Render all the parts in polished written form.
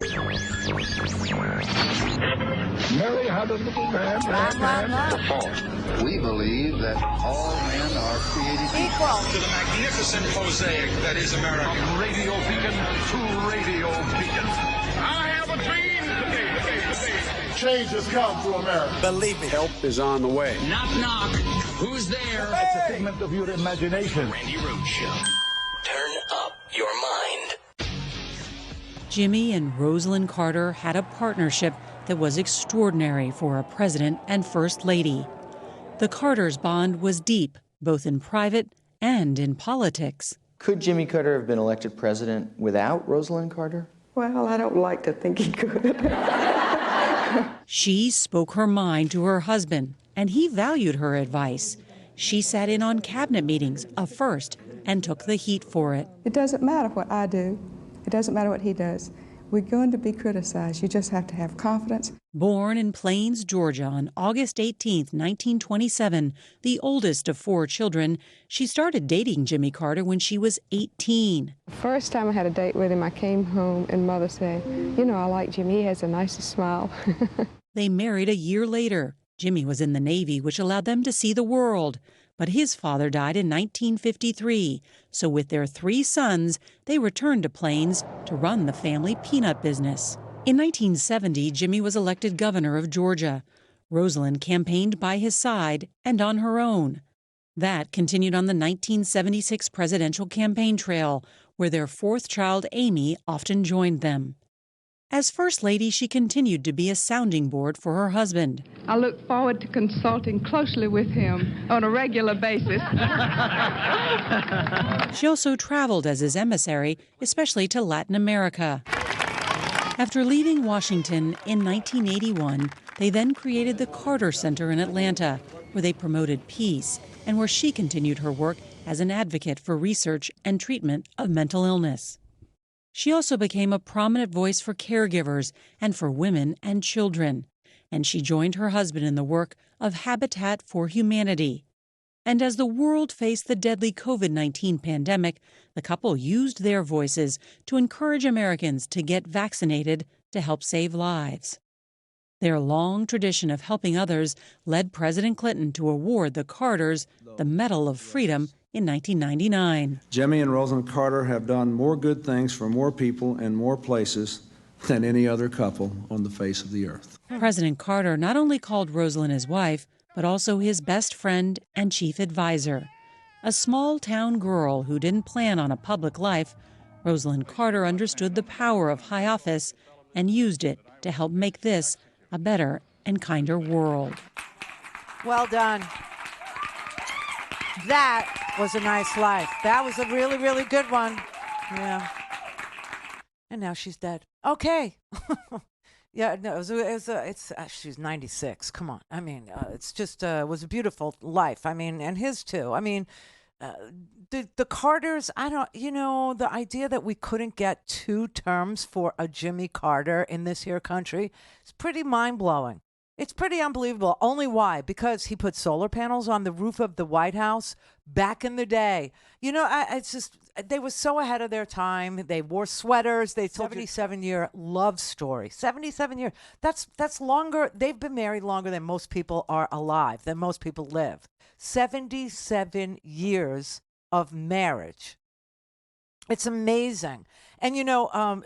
Mary had a little man. The fault. We believe that all men are created equal. To the magnificent mosaic that is America. From radio beacon to radio beacon. I have a dream today. Change has come to America. Believe me. Help is on the way. Knock, knock. Who's there? It's a figment of your imagination. Randi Rhodes Show. Turn up your mind. Jimmy and Rosalind Carter had a partnership that was extraordinary for a president and first lady. The Carters' bond was deep, both in private and in politics. Could Jimmy Carter have been elected president without Rosalind Carter? Well, I don't like to think he could. She spoke her mind to her husband, and he valued her advice. She sat in on cabinet meetings, a first, and took the heat for it. It doesn't matter what I do. It doesn't matter what he does. We're going to be criticized. You just have to have confidence. Born in Plains, Georgia on August 18, 1927, the oldest of 4 children, she started dating Jimmy Carter when she was 18. The first time I had a date with him, I came home and Mother said, "You know, I like Jimmy. He has the nicest smile." They married a year later. Jimmy was in the Navy, which allowed them to see the world. But his father died in 1953, so with their 3 sons, they returned to Plains to run the family peanut business. In 1970, Jimmy was elected governor of Georgia. Rosalind campaigned by his side and on her own. That continued on the 1976 presidential campaign trail, where their 4th child, Amy, often joined them. As First Lady, she continued to be a sounding board for her husband. I look forward to consulting closely with him on a regular basis. She also traveled as his emissary, especially to Latin America. After leaving Washington in 1981, they then created the Carter Center in Atlanta, where they promoted peace and where she continued her work as an advocate for research and treatment of mental illness. She also became a prominent voice for caregivers and for women and children, and she joined her husband in the work of Habitat for Humanity. And as the world faced the deadly COVID-19 pandemic, the couple used their voices to encourage Americans to get vaccinated to help save lives. Their long tradition of helping others led President Clinton to award the Carters the Medal of Freedom in 1999. Jimmy and Rosalind Carter have done more good things for more people in more places than any other couple on the face of the earth. President Carter not only called Rosalind his wife, but also his best friend and chief advisor. A small-town girl who didn't plan on a public life, Rosalind Carter understood the power of high office and used it to help make this a better and kinder world. Well done. That was a nice life. That was a really, really good one. Yeah. And now she's dead. Okay. Yeah, no, she's 96. Come on. I mean, it's just was a beautiful life. I mean, and his too. I mean, the Carters, the idea that we couldn't get 2 terms for a Jimmy Carter in this here country is pretty mind-blowing. It's pretty unbelievable. Only why? Because he put solar panels on the roof of the White House back in the day. You know, it's just, they were so ahead of their time. They wore sweaters. They told 77-year love story. 77 years. That's longer. They've been married longer than most people are alive, than most people live. 77 years of marriage. It's amazing. And,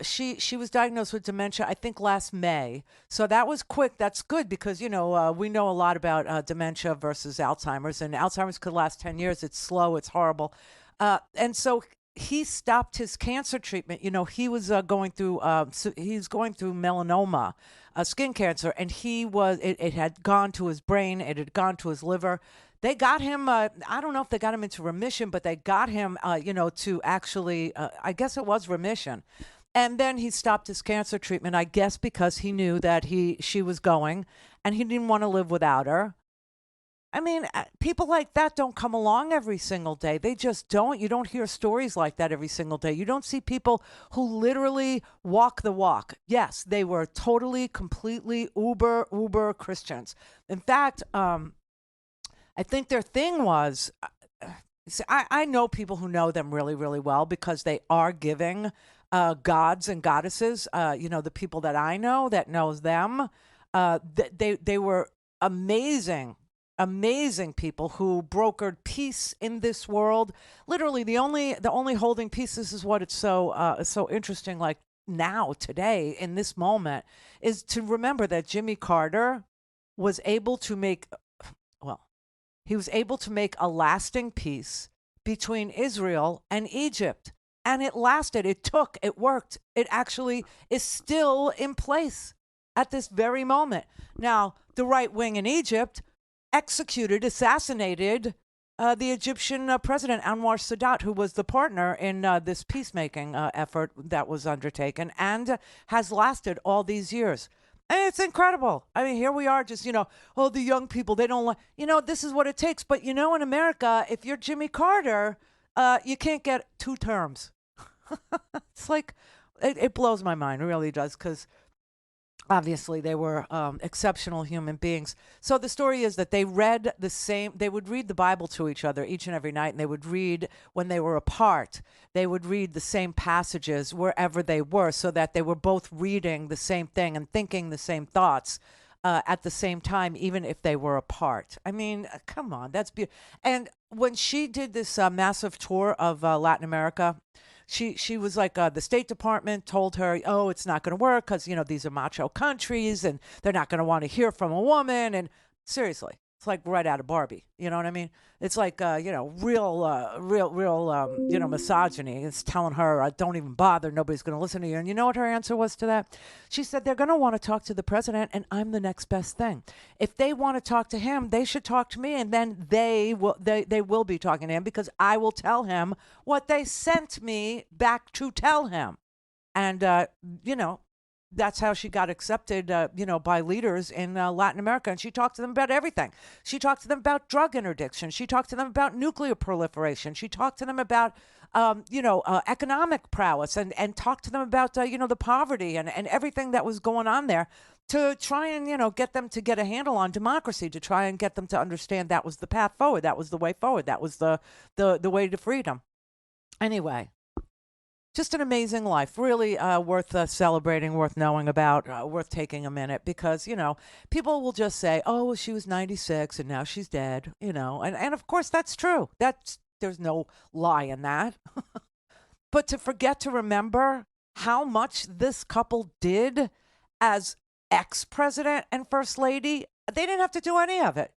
she was diagnosed with dementia, I think, last May. So that was quick. That's good because, we know a lot about dementia versus Alzheimer's. And Alzheimer's could last 10 years. It's slow. It's horrible. And so he stopped his cancer treatment. He was going through melanoma, skin cancer. And it had gone to his brain. It had gone to his liver. They got him, I don't know if they got him into remission, but they got him, to actually, I guess it was remission. And then he stopped his cancer treatment, I guess because he knew that she was going and he didn't want to live without her. I mean, people like that don't come along every single day. They just don't. You don't hear stories like that every single day. You don't see people who literally walk the walk. Yes, they were totally, completely uber Christians. In fact, I think their thing was, I know people who know them really, really well because they are giving gods and goddesses. The people that I know that knows them. They were amazing people who brokered peace in this world. Literally, the only holding peace. This is what it's so interesting. Like now, today, in this moment, is to remember that Jimmy Carter was able to make. He was able to make a lasting peace between Israel and Egypt. And it lasted. It worked. It actually is still in place at this very moment. Now, the right wing in Egypt assassinated the Egyptian president, Anwar Sadat, who was the partner in this peacemaking effort that was undertaken and has lasted all these years. And it's incredible. I mean, here we are just, the young people, they don't like, this is what it takes. But, in America, if you're Jimmy Carter, you can't get 2 terms. It's like, it blows my mind. It really does. Because obviously they were exceptional human beings. So the story is that they would read the Bible to each other each and every night. And they would read when they were apart. They would read the same passages wherever they were so that they were both reading the same thing and thinking the same thoughts at the same time, even if they were apart. I mean, come on, that's beautiful. And when she did this massive tour of Latin America, she was like, the State Department told her, oh, it's not going to work because, these are macho countries and they're not going to want to hear from a woman. And seriously, it's like right out of Barbie. You know what I mean? It's like, real misogyny. It's telling her, don't even bother. Nobody's going to listen to you. And you know what her answer was to that? She said, they're going to want to talk to the president and I'm the next best thing. If they want to talk to him, they should talk to me. And then they will be talking to him because I will tell him what they sent me back to tell him. And, that's how she got accepted, by leaders in Latin America. And she talked to them about everything. She talked to them about drug interdiction. She talked to them about nuclear proliferation. She talked to them about, economic prowess and talked to them about, the poverty and everything that was going on there to try and, get them to get a handle on democracy, to try and get them to understand that was the path forward. That was the way forward. That was the way to freedom. Anyway. Just an amazing life, really worth celebrating, worth knowing about, worth taking a minute because, people will just say, oh, well, she was 96 and now she's dead, and of course that's true. There's no lie in that. But to forget to remember how much this couple did as ex-president and first lady, they didn't have to do any of it.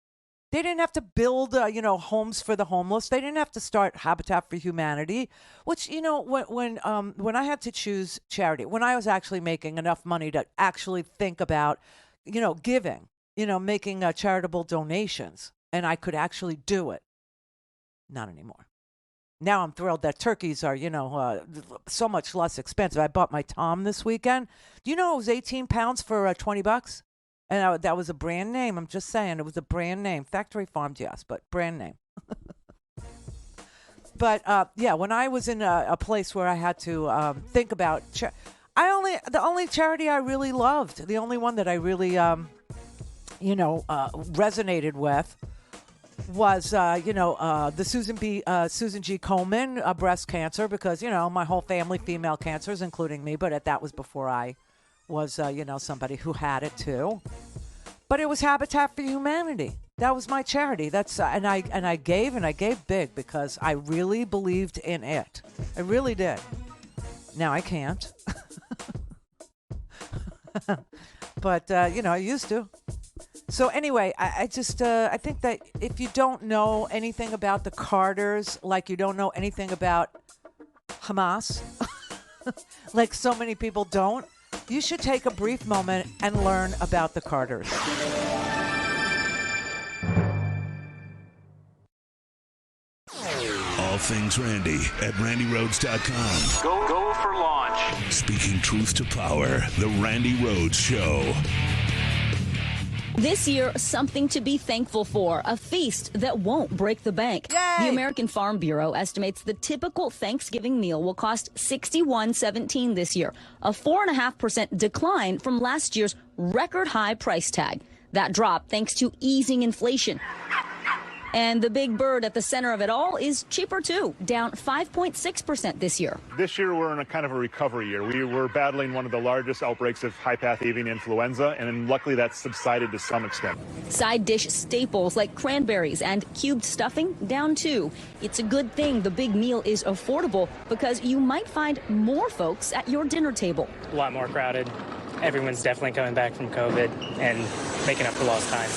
They didn't have to build, homes for the homeless. They didn't have to start Habitat for Humanity, which, when I had to choose charity, when I was actually making enough money to actually think about, giving, making charitable donations, and I could actually do it. Not anymore. Now I'm thrilled that turkeys are, so much less expensive. I bought my Tom this weekend. Do you know it was 18 pounds for $20? And that was a brand name. I'm just saying, it was a brand name. Factory farmed, yes, but brand name. But when I was in a place where I had to think about, the only charity I really loved, the only one that I really, resonated with, was the Susan G. Komen breast cancer because my whole family female cancers, including me, but that was before I was, somebody who had it too. But it was Habitat for Humanity. That was my charity. That's and I gave big because I really believed in it. I really did. Now I can't. But I used to. So anyway, I just I think that if you don't know anything about the Carters, like you don't know anything about Hamas, like so many people don't, you should take a brief moment and learn about the Carters. All things Randi at RandiRhodes.com. Go for launch. Speaking truth to power, the Randi Rhodes Show. This year, something to be thankful for, a feast that won't break the bank. Yay! The American Farm Bureau estimates the typical Thanksgiving meal will cost $61.17 this year, a 4.5% decline from last year's record high price tag. That drop thanks to easing inflation And the big bird at the center of it all is cheaper too, down 5.6% this year. This year we're in a kind of a recovery year. We were battling one of the largest outbreaks of high-path avian influenza, and luckily that's subsided to some extent. Side dish staples like cranberries and cubed stuffing down too. It's a good thing the big meal is affordable because you might find more folks at your dinner table. A lot more crowded. Everyone's definitely coming back from COVID and making up for lost time.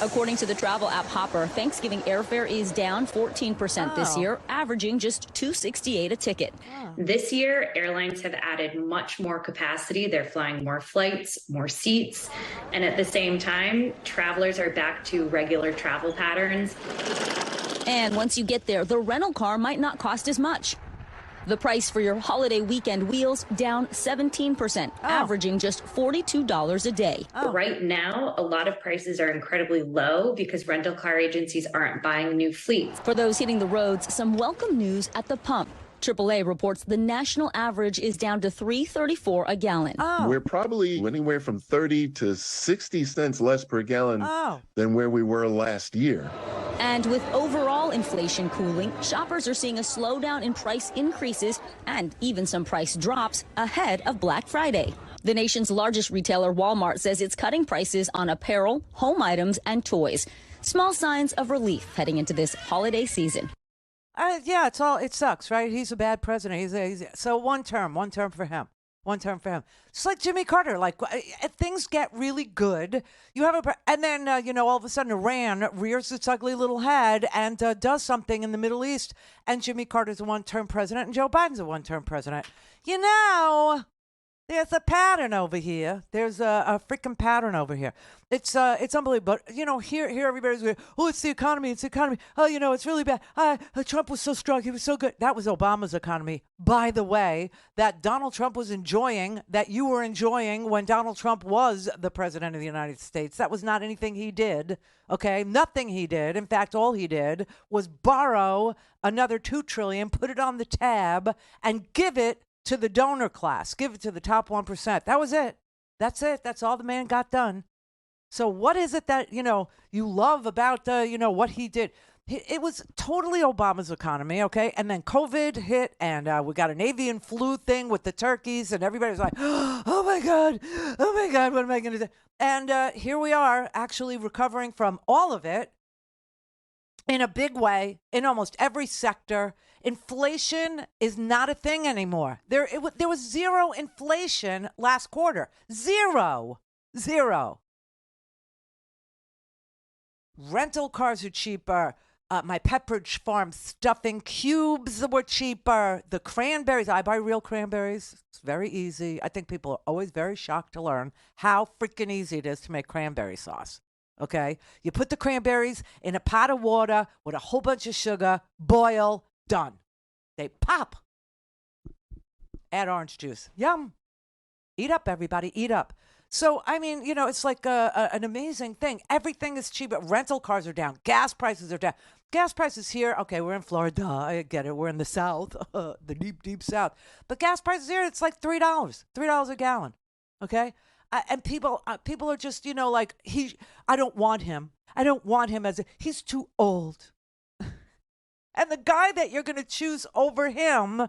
According to the travel app Hopper, Thanksgiving airfare is down 14% this year, averaging just $268 a ticket. This year, airlines have added much more capacity. They're flying more flights, more seats, and at the same time, travelers are back to regular travel patterns. And once you get there, the rental car might not cost as much. The price for your holiday weekend wheels down 17%, averaging just $42 a day. Right now, a lot of prices are incredibly low because rental car agencies aren't buying new fleets. For those hitting the roads, some welcome news at the pump. AAA reports the national average is down to $3.34 a gallon. We're probably anywhere from 30 to 60 cents less per gallon than where we were last year. And with overall inflation cooling, shoppers are seeing a slowdown in price increases and even some price drops ahead of Black Friday. The nation's largest retailer, Walmart, says it's cutting prices on apparel, home items, and toys. Small signs of relief heading into this holiday season. Yeah, it sucks, right? He's a bad president. So one term for him. One term for him. It's like Jimmy Carter. Like, if things get really good, you have and then, all of a sudden Iran rears its ugly little head and does something in the Middle East. And Jimmy Carter's a one-term president and Joe Biden's a one-term president. There's a pattern over here. There's a freaking pattern over here. It's unbelievable. But, here everybody's going, oh, it's the economy. It's the economy. Oh, it's really bad. Trump was so strong. He was so good. That was Obama's economy, by the way, that Donald Trump was enjoying, that you were enjoying when Donald Trump was the president of the United States. That was not anything he did, okay? Nothing he did. In fact, all he did was borrow another $2 trillion, put it on the tab, and give it to the donor class, give it to the top 1%. That was it. That's it. That's all the man got done. So what is it that, you love about, what he did? It was totally Obama's economy, okay? And then COVID hit, and we got an avian flu thing with the turkeys, and everybody was like, oh my God, what am I going to do? And here we are actually recovering from all of it in a big way in almost every sector. Inflation is not a thing anymore. There was zero inflation last quarter. Zero. Rental cars are cheaper. My Pepperidge Farm stuffing cubes were cheaper. The cranberries, I buy real cranberries. It's very easy. I think people are always very shocked to learn how freaking easy it is to make cranberry sauce. Okay? You put the cranberries in a pot of water with a whole bunch of sugar, boil, done. They pop. Add orange juice. Yum. Eat up, everybody. Eat up. So, it's like an amazing thing. Everything is cheaper. Rental cars are down. Gas prices are down. Gas prices here, okay, we're in Florida. I get it. We're in the South, the deep, deep South. But gas prices here, it's like $3. $3 a gallon. Okay? And people are just, like, I don't want him. I don't want him he's too old. And the guy that you're going to choose over him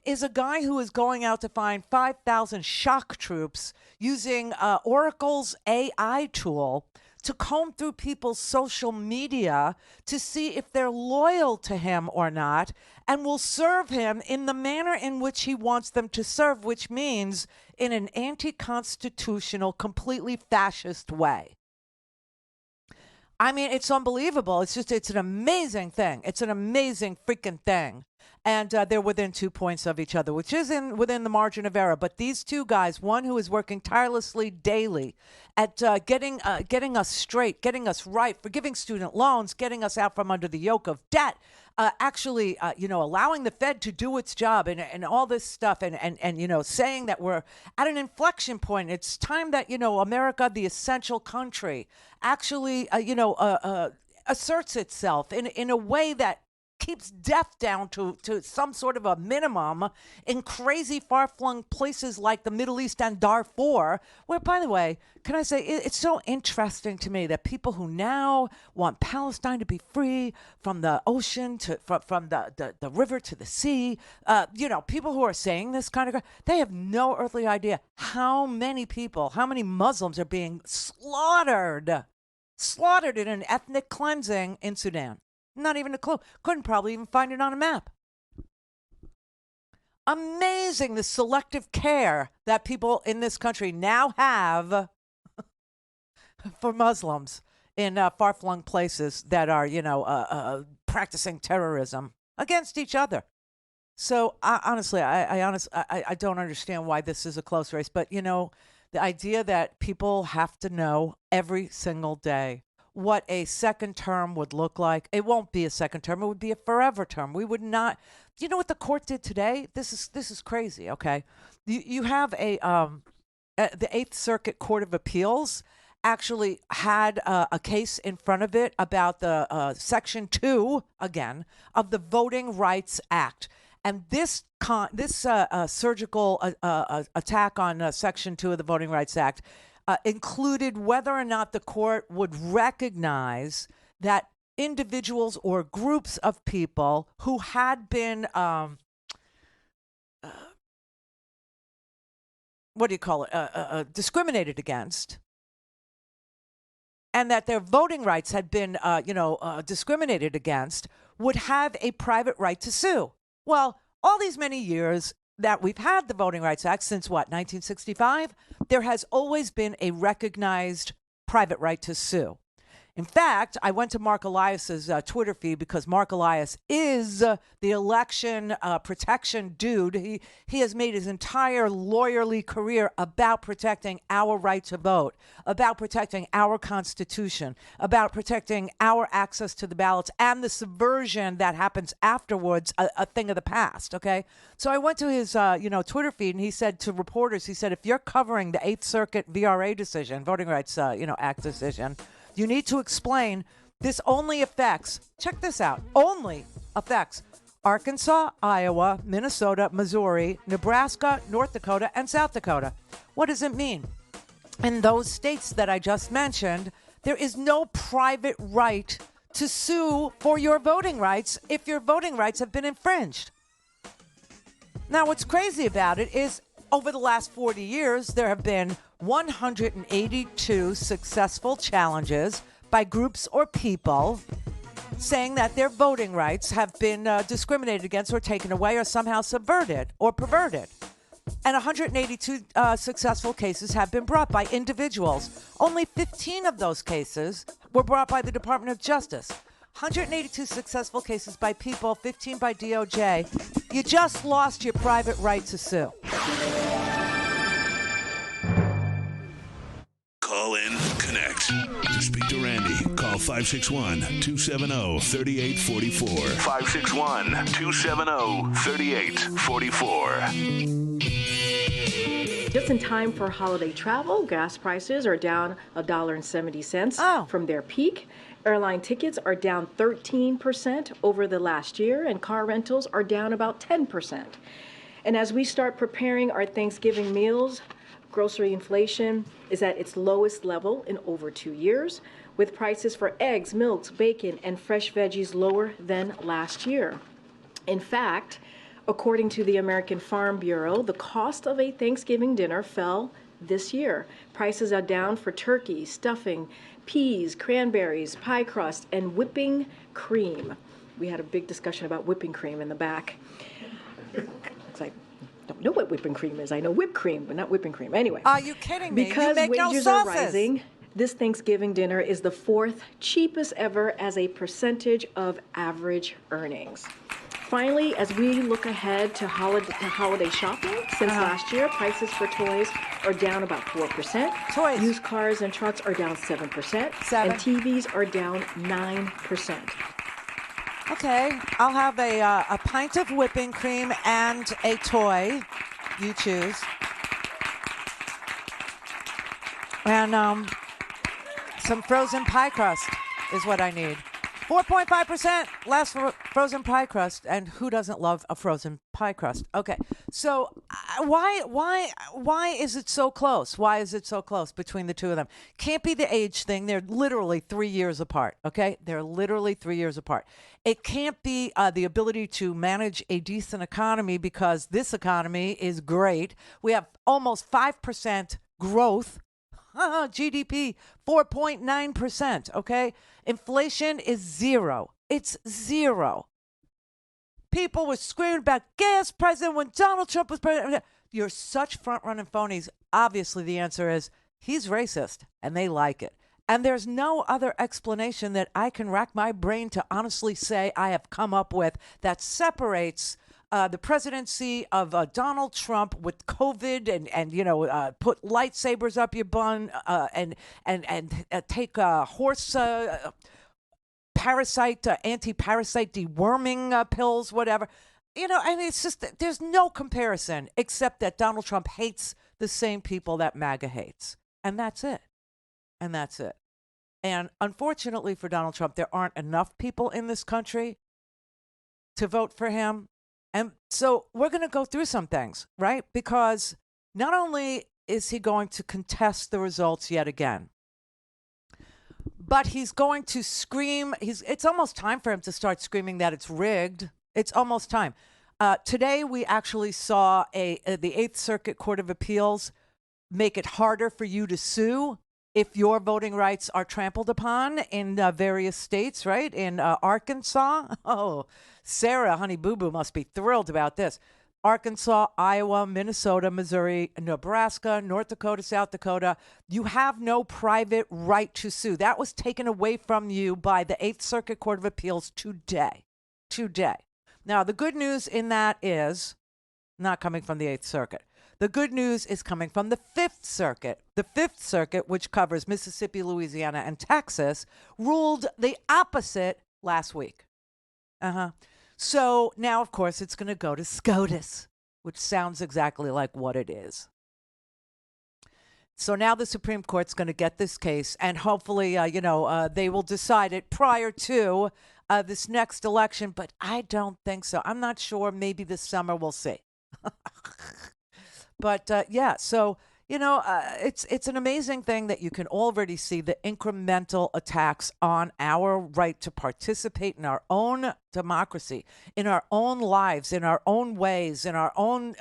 is a guy who is going out to find 5,000 shock troops using Oracle's AI tool to comb through people's social media to see if they're loyal to him or not, and will serve him in the manner in which he wants them to serve, which means in an anti-constitutional, completely fascist way. It's unbelievable. It's an amazing thing. It's an amazing freaking thing. And they're within 2 points of each other, which is within the margin of error. But these two guys, one who is working tirelessly daily at getting us straight, getting us right, forgiving student loans, getting us out from under the yoke of debt, actually, allowing the Fed to do its job and all this stuff and saying that we're at an inflection point. It's time that, America, the essential country, actually, asserts itself in a way that keeps death down to some sort of a minimum in crazy far-flung places like the Middle East and Darfur, where, by the way, can I say, it's so interesting to me that people who now want Palestine to be free from the ocean to from the river to the sea, people who are saying this kind of, they have no earthly idea how many people, how many Muslims are being slaughtered in an ethnic cleansing in Sudan. Not even a clue. Couldn't probably even find it on a map. Amazing the selective care that people in this country now have for Muslims in far-flung places that are, practicing terrorism against each other. So honestly, I don't understand why this is a close race. But, the idea that people have to know every single day what a second term would look like. It won't be a second term. It would be a forever term. We would not. Do you know what the court did today? This is crazy. Okay, you have the Eighth Circuit Court of Appeals actually had a case in front of it about the Section 2 again of the Voting Rights Act. And this surgical attack on Section 2 of the Voting Rights Act included whether or not the court would recognize that individuals or groups of people who had been, discriminated against, and that their voting rights had been, discriminated against, would have a private right to sue. Well, all these many years that we've had the Voting Rights Act, since 1965, there has always been a recognized private right to sue. In fact, I went to Mark Elias's Twitter feed because Mark Elias is the election protection dude. He has made his entire lawyerly career about protecting our right to vote, about protecting our Constitution, about protecting our access to the ballots, and the subversion that happens afterwards, a thing of the past, okay? So I went to his Twitter feed, and he said to reporters, he said, if you're covering the Eighth Circuit VRA decision, Voting Rights Act decision, you need to explain this only affects, check this out, only affects Arkansas, Iowa, Minnesota, Missouri, Nebraska, North Dakota, and South Dakota. What does it mean? In those states that I just mentioned, there is no private right to sue for your voting rights if your voting rights have been infringed. Now, what's crazy about it is over the last 40 years, there have been 182 successful challenges by groups or people saying that their voting rights have been discriminated against or taken away or somehow subverted or perverted. And 182 successful cases have been brought by individuals. Only 15 of those cases were brought by the Department of Justice. 182 successful cases by people, 15 by DOJ. You just lost your private right to sue. Call in, connect. To speak to Randi, call 561-270-3844. 561-270-3844. Just in time for holiday travel, gas prices are down $1.70 from their peak. Airline tickets are down 13% over the last year, and car rentals are down about 10%. And as we start preparing our Thanksgiving meals, grocery inflation is at its lowest level in over 2 years, with prices for eggs, milks, bacon, and fresh veggies lower than last year. In fact, according to the American Farm Bureau, the cost of a Thanksgiving dinner fell this year. Prices are down for turkey, stuffing, peas, cranberries, pie crust, and whipping cream. We had a big discussion about whipping cream in the back. It's like, I don't know what whipping cream is. I know whipped cream, but not whipping cream. Anyway. Are you kidding me? Because you make wages no are sauces. rising, this Thanksgiving dinner is the fourth cheapest ever as a percentage of average earnings. Finally, as we look ahead to holiday shopping, since last year, prices for toys are down about 4%. Toys. Used cars and trucks are down 7%. And TVs are down 9%. Okay, I'll have a pint of whipping cream and a toy. You choose. And some frozen pie crust is what I need. 4.5% less for Frozen pie crust, and who doesn't love a frozen pie crust? Okay, so why is it so close? Why is it so close between the two of them? Can't be the age thing. They're literally 3 years apart, okay? They're literally 3 years apart. It can't be the ability to manage a decent economy, because this economy is great. We have almost 5% growth. GDP, 4.9%, okay? Inflation is zero. It's zero. People were screaming about gas prices when Donald Trump was president. You're such front-running phonies. Obviously, the answer is he's racist, and they like it. And there's no other explanation that I can rack my brain to honestly say I have come up with that separates the presidency of Donald Trump with COVID and put lightsabers up your bun and take horse parasite, anti-parasite deworming pills, whatever. And it's just, there's no comparison except that Donald Trump hates the same people that MAGA hates. And that's it. And that's it. And unfortunately for Donald Trump, there aren't enough people in this country to vote for him. And so we're going to go through some things, right? Because not only is he going to contest the results yet again, but he's going to scream. It's almost time for him to start screaming that it's rigged. It's almost time. Today, we actually saw the 8th Circuit Court of Appeals make it harder for you to sue if your voting rights are trampled upon in various states, right? In Arkansas. Oh, Sarah, honey boo boo, must be thrilled about this. Arkansas, Iowa, Minnesota, Missouri, Nebraska, North Dakota, South Dakota. You have no private right to sue. That was taken away from you by the 8th Circuit Court of Appeals today. Now, the good news in that is not coming from the 8th Circuit. The good news is coming from the 5th Circuit. The 5th Circuit, which covers Mississippi, Louisiana, and Texas, ruled the opposite last week. So now, of course, it's going to go to SCOTUS, which sounds exactly like what it is. So now the Supreme Court's going to get this case, and hopefully, they will decide it prior to this next election. But I don't think so. I'm not sure. Maybe this summer, we'll see. But so it's an amazing thing that you can already see the incremental attacks on our right to participate in our own democracy, in our own lives, in our own ways, in our own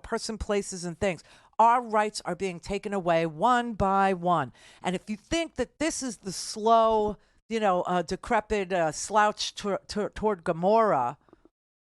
person, places, and things. Our rights are being taken away one by one. And if you think that this is the slow, decrepit slouch toward Gomorrah,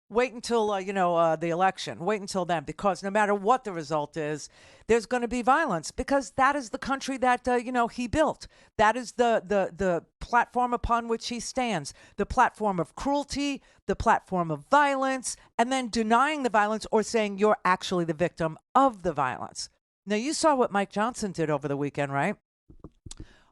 wait until, the election. Wait until then, because no matter what the result is, there's going to be violence, because that is the country that, he built. That is the platform upon which he stands, the platform of cruelty, the platform of violence, and then denying the violence or saying you're actually the victim of the violence. Now, you saw what Mike Johnson did over the weekend, right?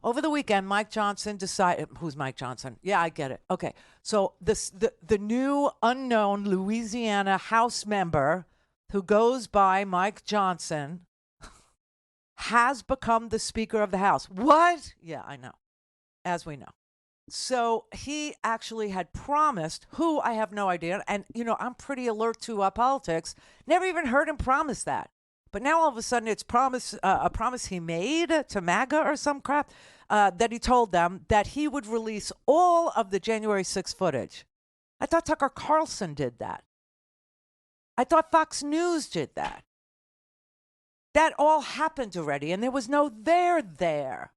Over the weekend, Mike Johnson decided, who's Mike Johnson? Yeah, I get it. Okay. So the new unknown Louisiana House member who goes by Mike Johnson has become the Speaker of the House. What? Yeah, I know. As we know. So he actually had promised, who I have no idea, and, I'm pretty alert to politics, never even heard him promise that. But now all of a sudden it's a promise he made to MAGA or some crap, that he told them that he would release all of the January 6th footage. I thought Tucker Carlson did that. I thought Fox News did that. That all happened already, and there was no there.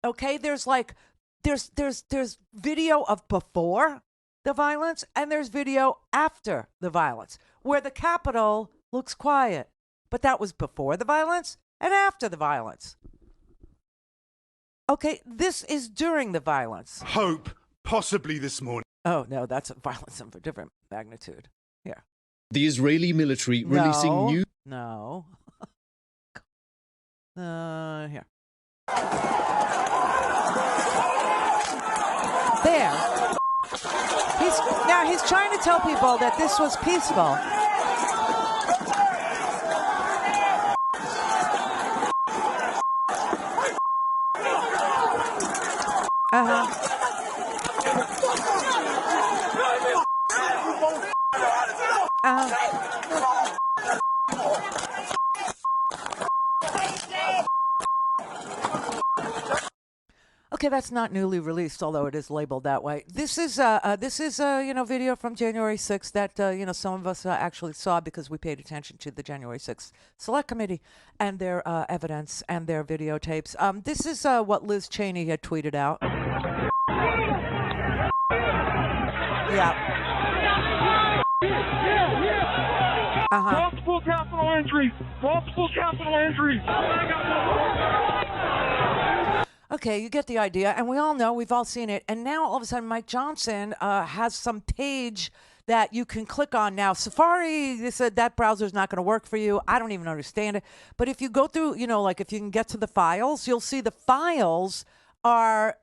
Okay, there's video of before the violence, and there's video after the violence, where the Capitol looks quiet. But that was before the violence and after the violence. Okay, this is during the violence. Hope, possibly this morning. Oh, no, that's a violence of a different magnitude. Here. The Israeli military releasing new... No. Here. There. He's trying to tell people that this was peaceful. Okay, that's not newly released, although it is labeled that way. This is video from January 6th that some of us actually saw because we paid attention to the January 6th Select Committee and their evidence and their videotapes. This is what Liz Cheney had tweeted out. Yeah. Multiple capital injuries. Multiple capital injuries. Okay, you get the idea, and we all know, we've all seen it, and now all of a sudden Mike Johnson has some page that you can click on. Now, Safari, they said that browser's not going to work for you. I don't even understand it, but if you go through, like if you can get to the files, you'll see the files are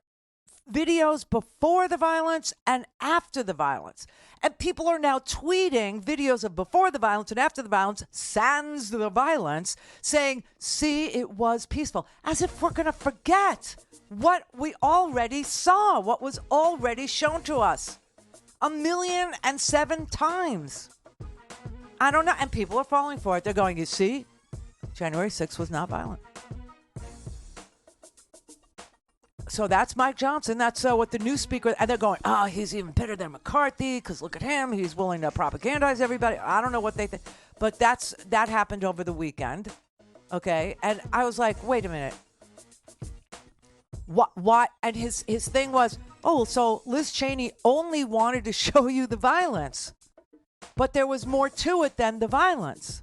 videos before the violence and after the violence. And people are now tweeting videos of before the violence and after the violence, sans the violence, saying, see, it was peaceful. As if we're going to forget what we already saw, what was already shown to us 1,000,007 times. I don't know. And people are falling for it. They're going, you see, January 6th was not violent. So that's Mike Johnson. That's what the new speaker, and they're going, oh, he's even better than McCarthy because look at him. He's willing to propagandize everybody. I don't know what they think. But that happened over the weekend. Okay. And I was like, wait a minute. What? And his thing was, oh, so Liz Cheney only wanted to show you the violence. But there was more to it than the violence.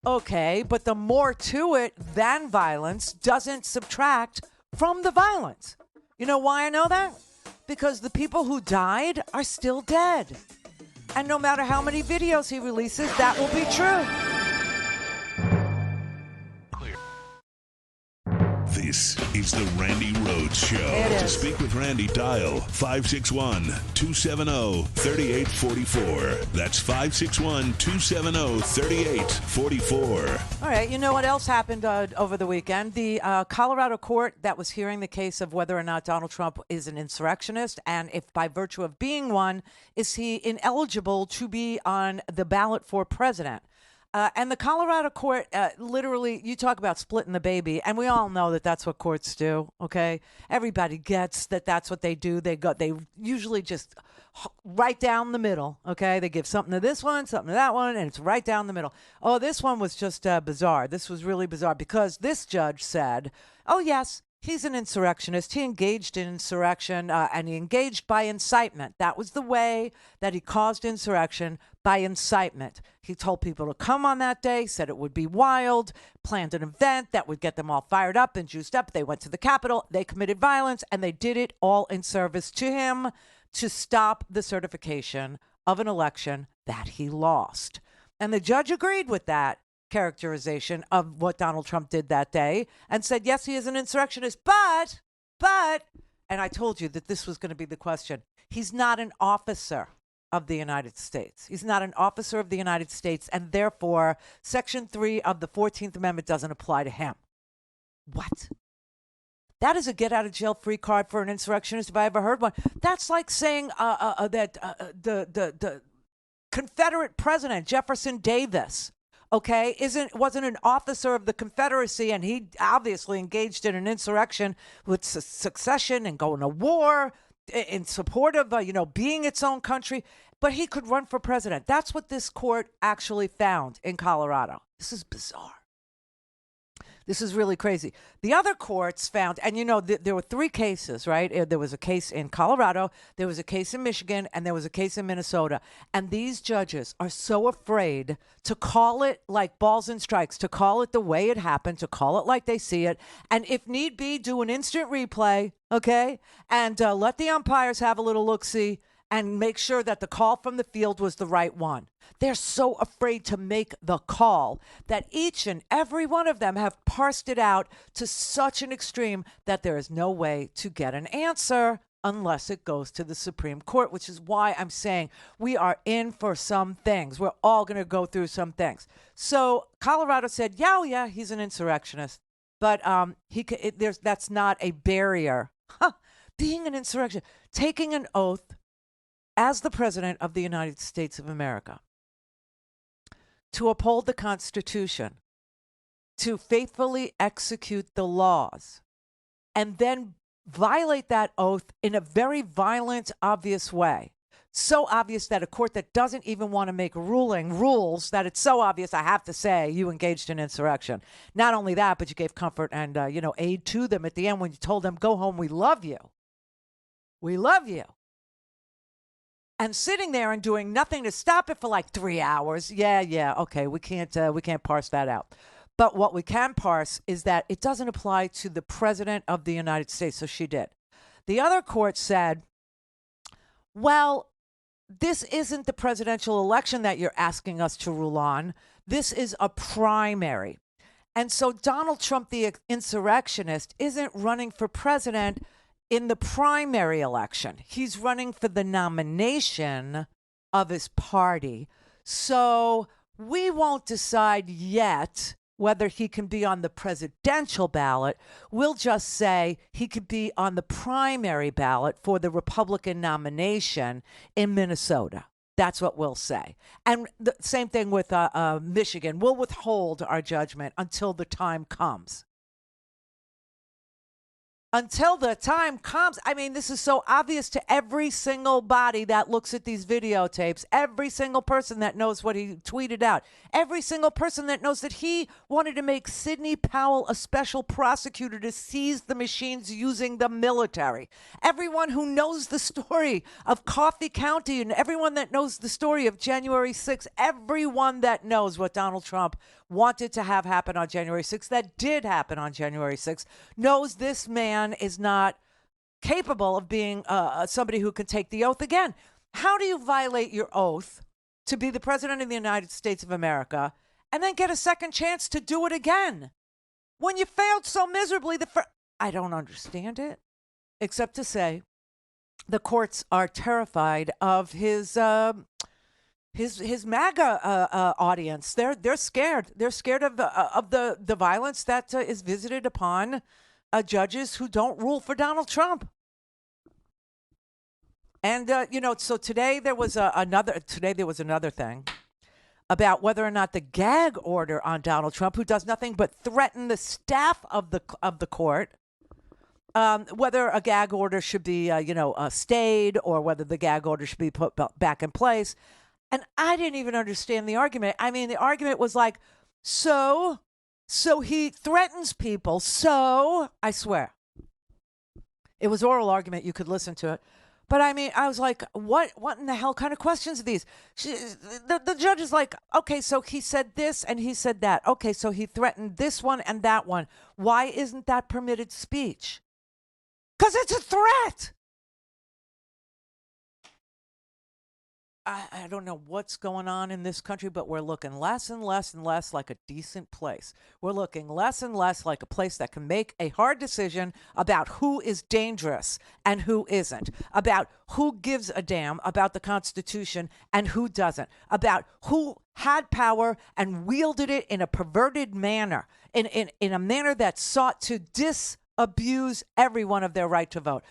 Okay. But the more to it than violence doesn't subtract from the violence. You know why I know that? Because the people who died are still dead. And no matter how many videos he releases, that will be true. This is the Randi Rhodes Show. To speak with Randi, dial 561-270-3844. That's 561-270-3844. All right, you know what else happened over the weekend? The Colorado court that was hearing the case of whether or not Donald Trump is an insurrectionist, and if by virtue of being one, is he ineligible to be on the ballot for president. And the Colorado court, literally, you talk about splitting the baby, and we all know that that's what courts do, okay? Everybody gets that that's what they do. They usually just right down the middle, okay? They give something to this one, something to that one, and it's right down the middle. Oh, this one was just bizarre. This was really bizarre because this judge said, oh, yes, he's an insurrectionist. He engaged in insurrection, and he engaged by incitement. That was the way that he caused insurrection, by incitement. He told people to come on that day, said it would be wild, planned an event that would get them all fired up and juiced up. They went to the Capitol, they committed violence, and they did it all in service to him to stop the certification of an election that he lost. And the judge agreed with that characterization of what Donald Trump did that day and said, yes, he is an insurrectionist, but, and I told you that this was going to be the question, he's not an officer of the United States. He's not an officer of the United States, and therefore Section 3 of the 14th Amendment doesn't apply to him. What? That is a get-out-of-jail-free card for an insurrectionist if I ever heard one. That's like saying that the Confederate president, Jefferson Davis, okay, wasn't an officer of the Confederacy, and he obviously engaged in an insurrection with secession and going to war in support of, being its own country, but he could run for president. That's what this court actually found in Colorado. This is bizarre. This is really crazy. The other courts found, and there were three cases, right? There was a case in Colorado, there was a case in Michigan, and there was a case in Minnesota. And these judges are so afraid to call it like balls and strikes, to call it the way it happened, to call it like they see it. And if need be, do an instant replay, okay? And let the umpires have a little look-see and make sure that the call from the field was the right one. They're so afraid to make the call that each and every one of them have parsed it out to such an extreme that there is no way to get an answer unless it goes to the Supreme Court, which is why I'm saying we are in for some things. We're all going to go through some things. So Colorado said, yeah, he's an insurrectionist, but that's not a barrier. Being an insurrectionist, taking an oath as the president of the United States of America, to uphold the Constitution, to faithfully execute the laws, and then violate that oath in a very violent, obvious way. So obvious that a court that doesn't even want to make rules that it's so obvious, I have to say, you engaged in insurrection. Not only that, but you gave comfort and, aid to them at the end when you told them, go home, we love you. We love you. And sitting there and doing nothing to stop it for like 3 hours. Yeah, okay, we can't parse that out. But what we can parse is that it doesn't apply to the president of the United States. So she did. The other court said, well, this isn't the presidential election that you're asking us to rule on. This is a primary. And so Donald Trump, the insurrectionist, isn't running for president in the primary election. He's running for the nomination of his party. So we won't decide yet whether he can be on the presidential ballot. We'll just say he could be on the primary ballot for the Republican nomination in Minnesota. That's what we'll say. And the same thing with Michigan. We'll withhold our judgment until the time comes. Until the time comes. I mean, this is so obvious to every single body that looks at these videotapes, every single person that knows what he tweeted out, every single person that knows that he wanted to make Sidney Powell a special prosecutor to seize the machines using the military. Everyone who knows the story of Coffee County and everyone that knows the story of January 6th, everyone that knows what Donald Trump wanted to have happen on January 6th, that did happen on January 6th, knows this man is not capable of being somebody who can take the oath again. How do you violate your oath to be the president of the United States of America and then get a second chance to do it again when you failed so miserably I don't understand it, except to say the courts are terrified of his MAGA audience. They're scared. They're scared of the violence that is visited upon judges who don't rule for Donald Trump. And so today there was another thing about whether or not the gag order on Donald Trump, who does nothing but threaten the staff of the court, whether a gag order should be stayed or whether the gag order should be put back in place. And I didn't even understand the argument. I mean, the argument was like, so he threatens people. So I swear it was oral argument. You could listen to it. But I mean, I was like, what in the hell kind of questions are these? The judge is like, okay, so he said this and he said that. Okay, so he threatened this one and that one. Why isn't that permitted speech? Because it's a threat. I don't know what's going on in this country, but we're looking less and less and less like a decent place. We're looking less and less like a place that can make a hard decision about who is dangerous and who isn't, about who gives a damn about the Constitution and who doesn't, about who had power and wielded it in a perverted manner, in a manner that sought to abuse everyone of their right to vote.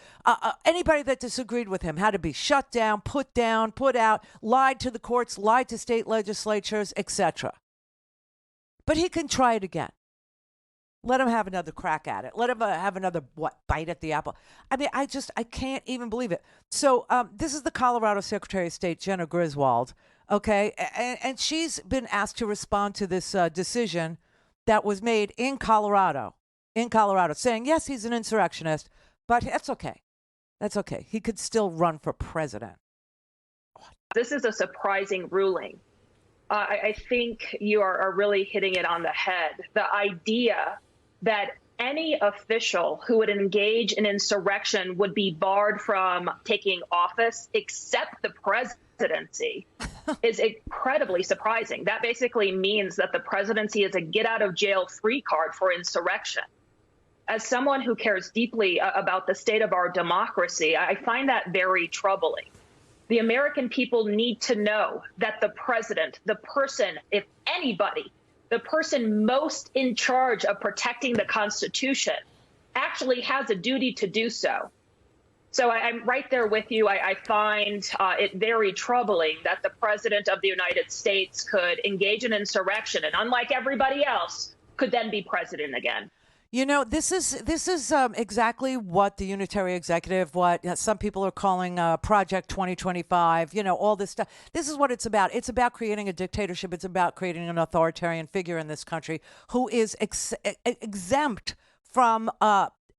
Anybody that disagreed with him had to be shut down, put out, lied to the courts, lied to state legislatures, etc. But he can try it again. Let him have another crack at it. Let him have another, bite at the apple. I mean, I can't even believe it. So this is the Colorado Secretary of State, Jenna Griswold, okay? And she's been asked to respond to this decision that was made in Colorado, saying, yes, he's an insurrectionist, but that's okay. That's okay. He could still run for president. This is a surprising ruling. I think you are really hitting it on the head. The idea that any official who would engage in insurrection would be barred from taking office except the presidency is incredibly surprising. That basically means that the presidency is a get-out-of-jail-free card for insurrection. As someone who cares deeply about the state of our democracy, I find that very troubling. The American people need to know that the president, the person, if anybody, the person most in charge of protecting the Constitution, actually has a duty to do so. So I'm right there with you. I find it very troubling that the president of the United States could engage in insurrection and, unlike everybody else, could then be president again. You know, this is exactly what the unitary executive, what some people are calling Project 2025, you know, all this stuff. This is what it's about. It's about creating a dictatorship. It's about creating an authoritarian figure in this country who is exempt from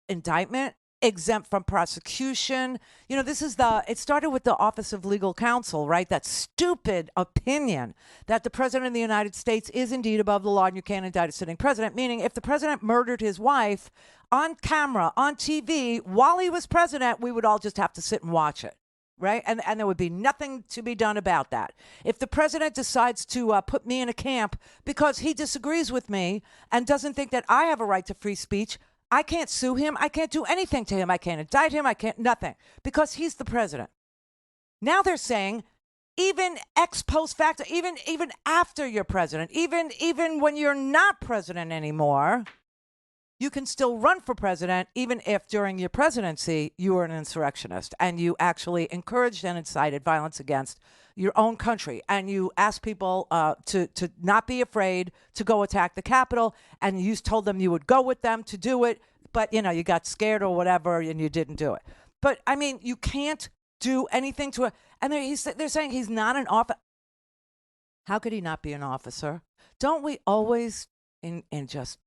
indictment, exempt from prosecution. You know, it started with the Office of Legal Counsel, right? That stupid opinion that the president of the United States is indeed above the law and you can't indict a sitting president, meaning if the president murdered his wife on camera, on TV, while he was president, we would all just have to sit and watch it, right? And there would be nothing to be done about that. If the president decides to put me in a camp because he disagrees with me and doesn't think that I have a right to free speech, I can't sue him. I can't do anything to him. I can't indict him. I can't, nothing, because he's the president. Now they're saying even ex post facto, even after you're president, even when you're not president anymore, you can still run for president, even if during your presidency you were an insurrectionist and you actually encouraged and incited violence against your own country, and you asked people to not be afraid to go attack the Capitol, and you told them you would go with them to do it, but you know, you got scared or whatever and you didn't do it. But I mean, you can't do anything to it. And they're saying he's not an officer. How could he not be an officer? Don't we always, in just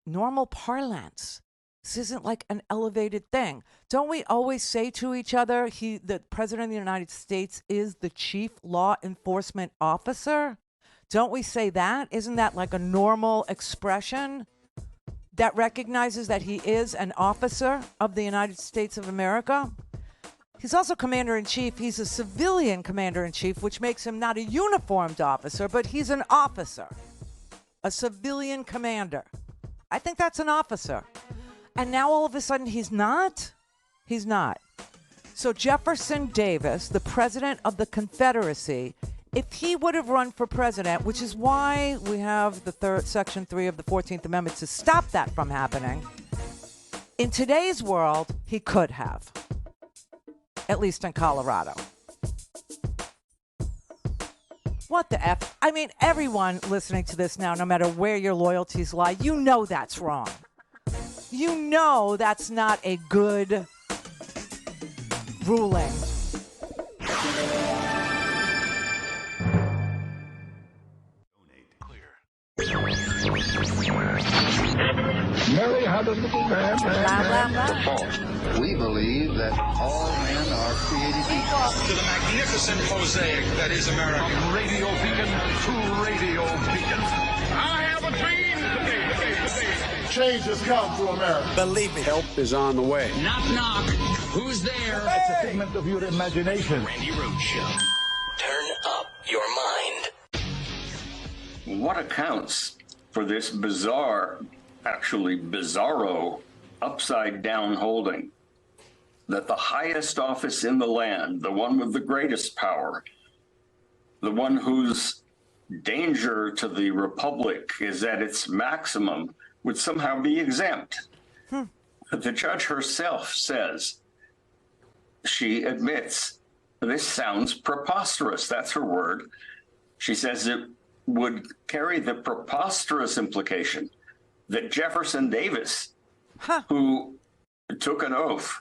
normal parlance, this isn't like an elevated thing, don't we always say to each other, the president of the United States is the chief law enforcement officer? Don't we say that? Isn't that like a normal expression that recognizes that he is an officer of the United States of America? He's also commander-in-chief. He's a civilian commander-in-chief, which makes him not a uniformed officer, but he's an officer, a civilian commander. I think that's an officer. And now all of a sudden he's not? He's not. So Jefferson Davis, the president of the Confederacy, if he would have run for president, which is why we have the Section 3 of the 14th Amendment to stop that from happening, in today's world, he could have. At least in Colorado. What the F? I mean, everyone listening to this now, no matter where your loyalties lie, you know that's wrong. You know that's not a good ruling. Mary had a little man. We believe that all men are created equal. To the magnificent mosaic that is America. From radio beacon to radio beacon. I have a dream today. Change has come to America. Believe me. Help is on the way. Knock, knock. Who's there? It's a figment of your imagination. The Randi Rhodes Show. Turn up your mind. What accounts for this bizarre, actually bizarro, upside-down holding that the highest office in the land, the one with the greatest power, the one whose danger to the republic is at its maximum, would somehow be exempt? The judge herself says, she admits, this sounds preposterous. That's her word. She says it would carry the preposterous implication that Jefferson Davis, who took an oath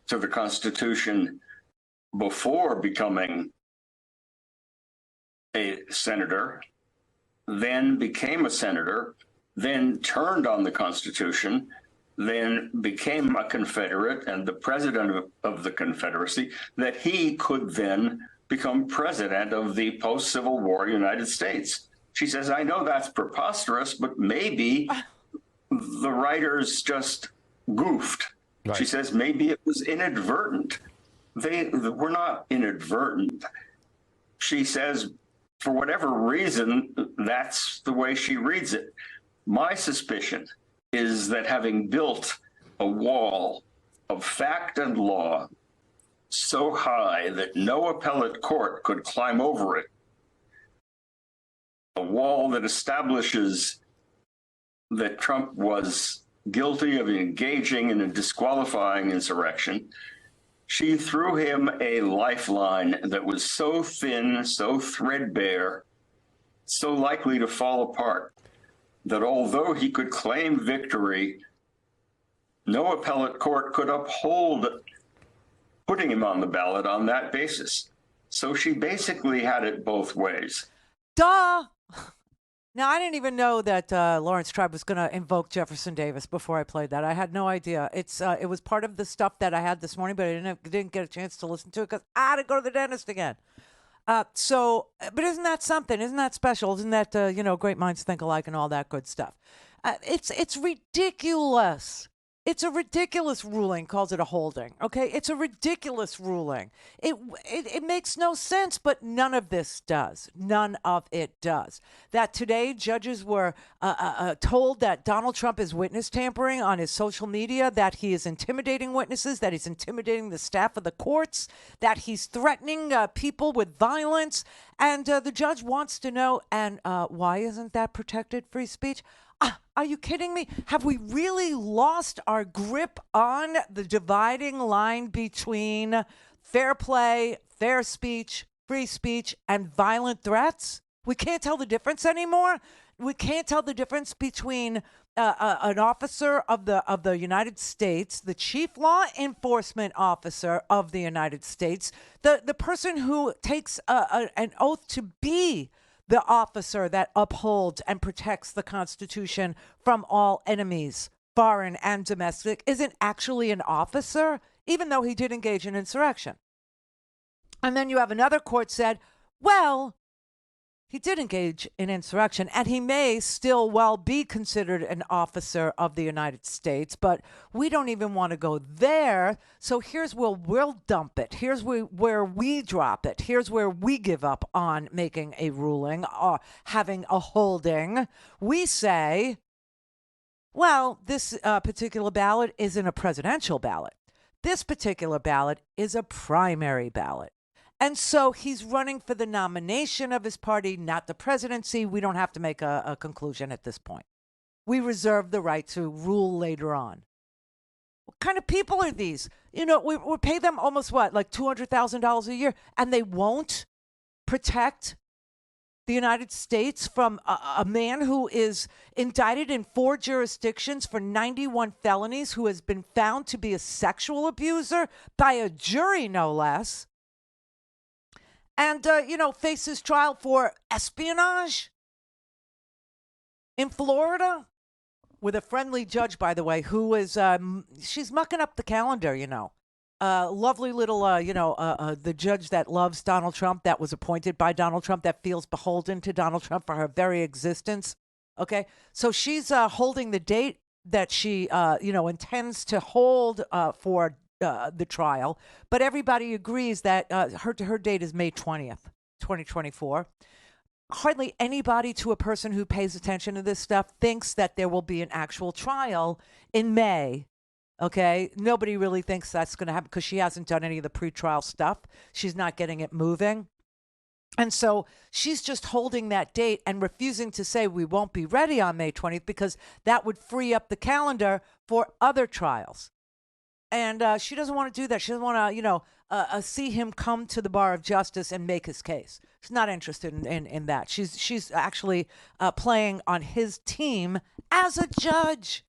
to the Constitution before becoming a senator, then became a senator, then turned on the Constitution, then became a Confederate and the president of the Confederacy, that he could then become president of the post-Civil War United States. She says, I know that's preposterous, but maybe the writers just goofed. Right. She says, maybe it was inadvertent. They were not inadvertent. She says, for whatever reason, that's the way she reads it. My suspicion is that having built a wall of fact and law so high that no appellate court could climb over it, a wall that establishes that Trump was guilty of engaging in a disqualifying insurrection, She threw him a lifeline that was so thin, so threadbare, so likely to fall apart, that although he could claim victory, no appellate court could uphold putting him on the ballot on that basis. So she basically had it both ways. Duh! Now, I didn't even know that Lawrence Tribe was going to invoke Jefferson Davis before I played that. I had no idea. It was part of the stuff that I had this morning, but I didn't get a chance to listen to it because I had to go to the dentist again. But isn't that something? Isn't that special? Isn't that, great minds think alike and all that good stuff? It's ridiculous. It's a ridiculous ruling, calls it a holding, okay? It's a ridiculous ruling. It makes no sense, but none of this does. None of it does. That today judges were told that Donald Trump is witness tampering on his social media, that he is intimidating witnesses, that he's intimidating the staff of the courts, that he's threatening people with violence, and the judge wants to know, and why isn't that protected free speech? Are you kidding me? Have we really lost our grip on the dividing line between fair play, fair speech, free speech, and violent threats? We can't tell the difference anymore. We can't tell the difference between an officer of the United States, the chief law enforcement officer of the United States, the person who takes an oath to be the officer that upholds and protects the Constitution from all enemies, foreign and domestic, isn't actually an officer, even though he did engage in insurrection. And then you have another court said, well, he did engage in insurrection, and he may still well be considered an officer of the United States, but we don't even want to go there. So here's where we'll dump it. Here's where we drop it. Here's where we give up on making a ruling or having a holding. We say, well, this particular ballot isn't a presidential ballot. This particular ballot is a primary ballot. And so he's running for the nomination of his party, not the presidency. We don't have to make a conclusion at this point. We reserve the right to rule later on. What kind of people are these? We pay them almost like $200,000 a year, and they won't protect the United States from a man who is indicted in 4 jurisdictions for 91 felonies, who has been found to be a sexual abuser by a jury, no less. And, faces trial for espionage in Florida with a friendly judge, by the way, who is, she's mucking up the calendar, lovely little, the judge that loves Donald Trump, that was appointed by Donald Trump, that feels beholden to Donald Trump for her very existence. Okay. So she's holding the date that she, intends to hold for the trial, but everybody agrees that her date is May 20th, 2024. Hardly anybody, to a person who pays attention to this stuff, thinks that there will be an actual trial in May. Okay, nobody really thinks that's going to happen because she hasn't done any of the pretrial stuff. She's not getting it moving. And so she's just holding that date and refusing to say we won't be ready on May 20th because that would free up the calendar for other trials. And she doesn't want to do that. She doesn't want to, see him come to the bar of justice and make his case. She's not interested in that. She's actually playing on his team as a judge.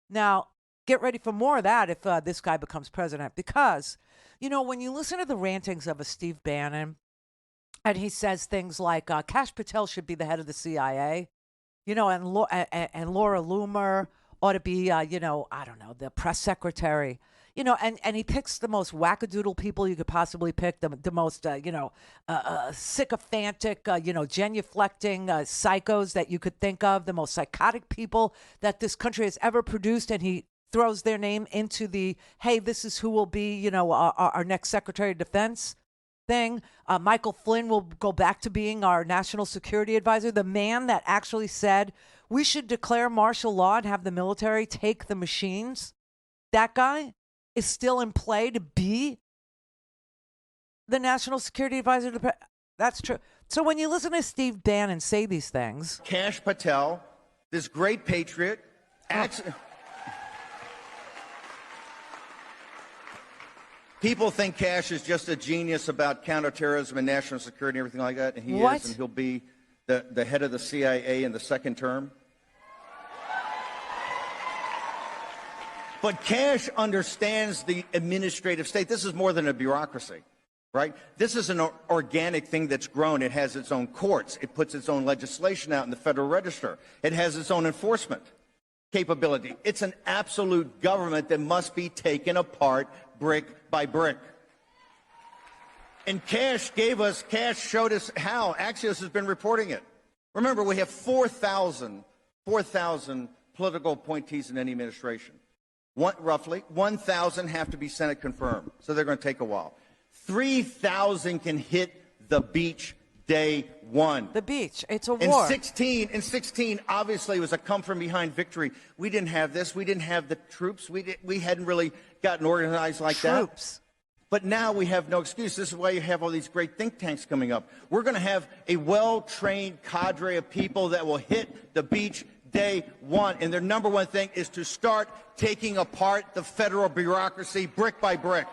Now, get ready for more of that if this guy becomes president. Because, when you listen to the rantings of a Steve Bannon, and he says things like Kash Patel should be the head of the CIA, and Laura Loomer ought to be, the press secretary. And he picks the most wackadoodle people you could possibly pick, the most, sycophantic, genuflecting psychos that you could think of, the most psychotic people that this country has ever produced. And he throws their name into the, hey, this is who will be, our next Secretary of Defense thing. Michael Flynn will go back to being our national security advisor. The man that actually said we should declare martial law and have the military take the machines. That guy is still in play to be the national security advisor. That's true. So when you listen to Steve Bannon say these things, Kash Patel, this great patriot, People think Cash is just a genius about counterterrorism and national security and everything like that, and he What? is, and he'll be the head of the CIA in the second term. But Cash understands the administrative state. This is more than a bureaucracy, right? This is an organic thing that's grown. It has its own courts. It puts its own legislation out in the Federal Register. It has its own enforcement capability. It's an absolute government that must be taken apart brick by brick. And Cash showed us how. Axios has been reporting it. Remember, we have 4,000 political appointees in any administration. Roughly 1,000 have to be Senate confirmed, so they're going to take a while. 3,000 can hit the beach day one. The beach. It's a war. In 16, obviously, it was a come-from-behind victory. We didn't have this. We didn't have the troops. We hadn't really gotten organized like that. Troops. But now we have no excuse. This is why you have all these great think tanks coming up. We're going to have a well-trained cadre of people that will hit the beach day one. And their number one thing is to start taking apart the federal bureaucracy brick by brick.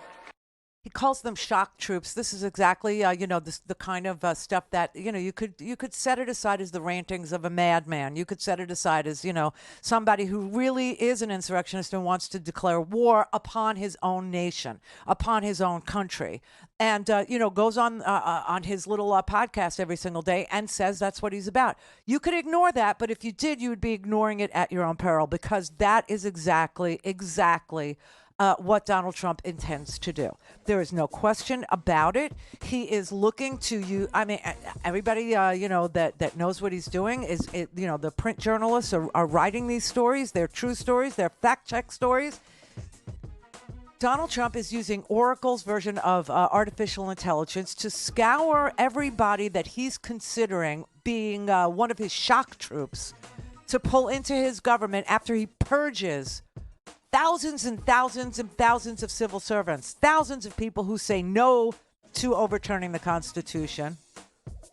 He calls them shock troops. This is exactly, the kind of stuff that, you could set it aside as the rantings of a madman. You could set it aside as, somebody who really is an insurrectionist and wants to declare war upon his own nation, upon his own country. And, goes on his little podcast every single day and says that's what he's about. You could ignore that, but if you did, you would be ignoring it at your own peril, because that is exactly what Donald Trump intends to do. There is no question about it. He is looking to you. I mean, everybody, that knows what he's doing is, the print journalists are writing these stories. They're true stories. They're fact-check stories. Donald Trump is using Oracle's version of artificial intelligence to scour everybody that he's considering being one of his shock troops to pull into his government after he purges thousands and thousands and thousands of civil servants, thousands of people who say no to overturning the Constitution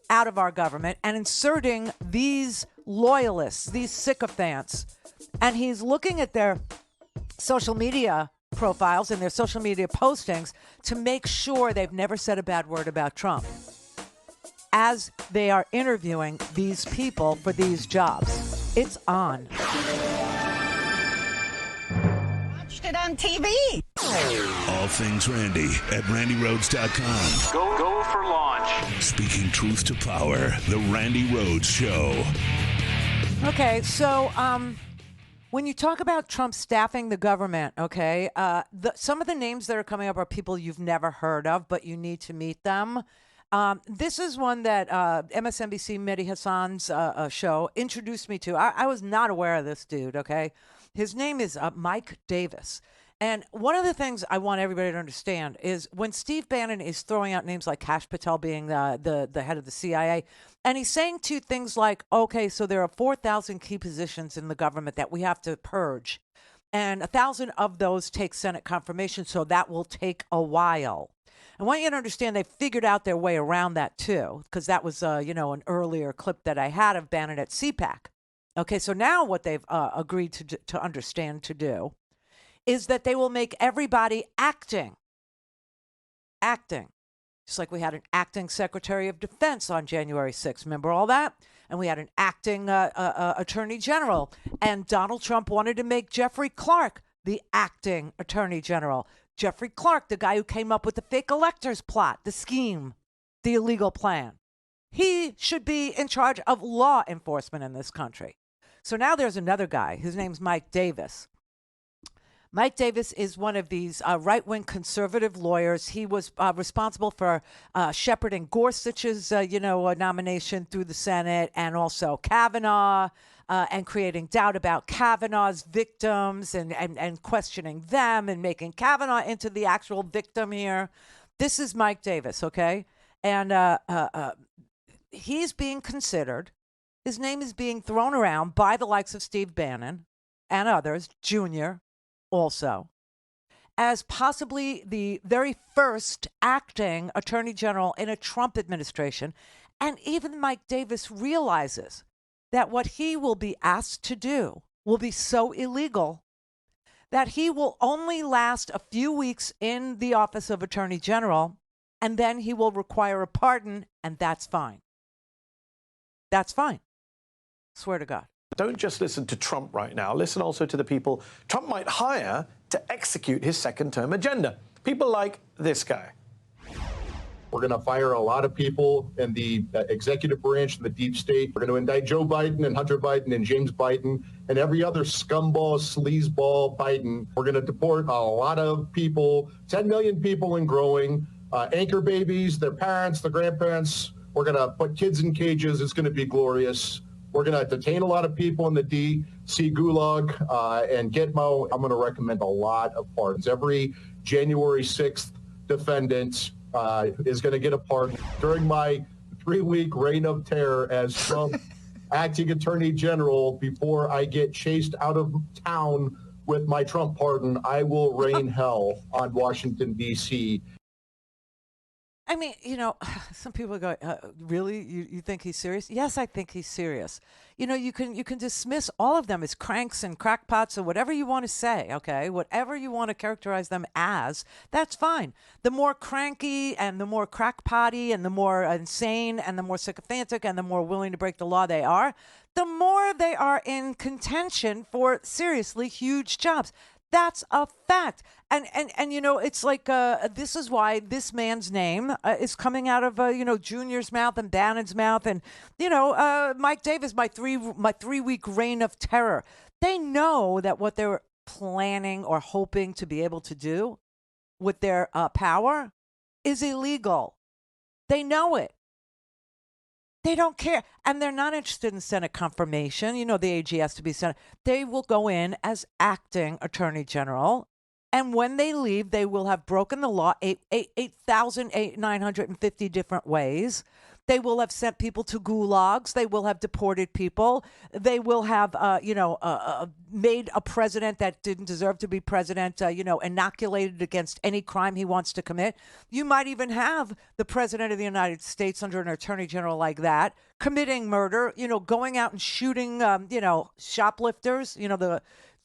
out of our government and inserting these loyalists, these sycophants. And he's looking at their social media profiles and their social media postings to make sure they've never said a bad word about Trump as they are interviewing these people for these jobs. It's on. It on TV. All things Randi at RandiRhodes.com. Go for launch. Speaking truth to power, the Randi Rhodes Show. Okay, so when you talk about Trump staffing the government, okay, some of the names that are coming up are people you've never heard of, but you need to meet them. This is one that MSNBC Mehdi Hassan's show introduced me to. I was not aware of this dude, okay? His name is Mike Davis. And one of the things I want everybody to understand is when Steve Bannon is throwing out names like Kash Patel being the head of the CIA, and he's saying two things like, okay, so there are 4,000 key positions in the government that we have to purge, and 1,000 of those take Senate confirmation, so that will take a while. I want you to understand they figured out their way around that too, because that was, an earlier clip that I had of Bannon at CPAC. Okay, so now what they've agreed to understand to do is that they will make everybody acting. Just like we had an acting Secretary of Defense on January 6th. Remember all that? And we had an acting Attorney General. And Donald Trump wanted to make Jeffrey Clark the acting Attorney General. Jeffrey Clark, the guy who came up with the fake electors plot, the scheme, the illegal plan. He should be in charge of law enforcement in this country. So now there's another guy. His name's Mike Davis. Mike Davis is one of these right-wing conservative lawyers. He was responsible for shepherding Gorsuch's, nomination through the Senate, and also Kavanaugh, and creating doubt about Kavanaugh's victims and questioning them and making Kavanaugh into the actual victim here. This is Mike Davis, okay? And he's being considered. His name is being thrown around by the likes of Steve Bannon and others, Jr., also, as possibly the very first acting Attorney General in a Trump administration. And even Mike Davis realizes that what he will be asked to do will be so illegal that he will only last a few weeks in the office of Attorney General, and then he will require a pardon, and that's fine. That's fine. Swear to God. Don't just listen to Trump right now. Listen also to the people Trump might hire to execute his second-term agenda. People like this guy. We're going to fire a lot of people in the executive branch and the deep state. We're going to indict Joe Biden and Hunter Biden and James Biden and every other scumball, sleazeball Biden. We're going to deport a lot of people, 10 million people and growing, anchor babies, their parents, their grandparents. We're going to put kids in cages. It's going to be glorious. We're going to detain a lot of people in the D.C. Gulag and Gitmo. I'm going to recommend a lot of pardons. Every January 6th defendant is going to get a pardon. During my 3-week reign of terror as Trump acting attorney general, before I get chased out of town with my Trump pardon, I will rain hell on Washington, D.C. I mean, you know, some people go, really? You think he's serious? Yes, I think he's serious. You know, you can dismiss all of them as cranks and crackpots or whatever you want to say, okay? Whatever you want to characterize them as, that's fine. The more cranky and the more crackpotty and the more insane and the more sycophantic and the more willing to break the law they are, the more they are in contention for seriously huge jobs. That's a fact. And you know, it's like this is why this man's name is coming out of, you know, Junior's mouth and Bannon's mouth and, you know, Mike Davis, my 3-week reign of terror. They know that what they're planning or hoping to be able to do with their power is illegal. They know it. They don't care. And they're not interested in Senate confirmation. You know, the AG has to be Senate. They will go in as acting attorney general. And when they leave, they will have broken the law 8,950 different ways. They will have sent people to gulags. They will have deported people. They will have, made a president that didn't deserve to be president, inoculated against any crime he wants to commit. You might even have the president of the United States under an attorney general like that committing murder, you know, going out and shooting, shoplifters,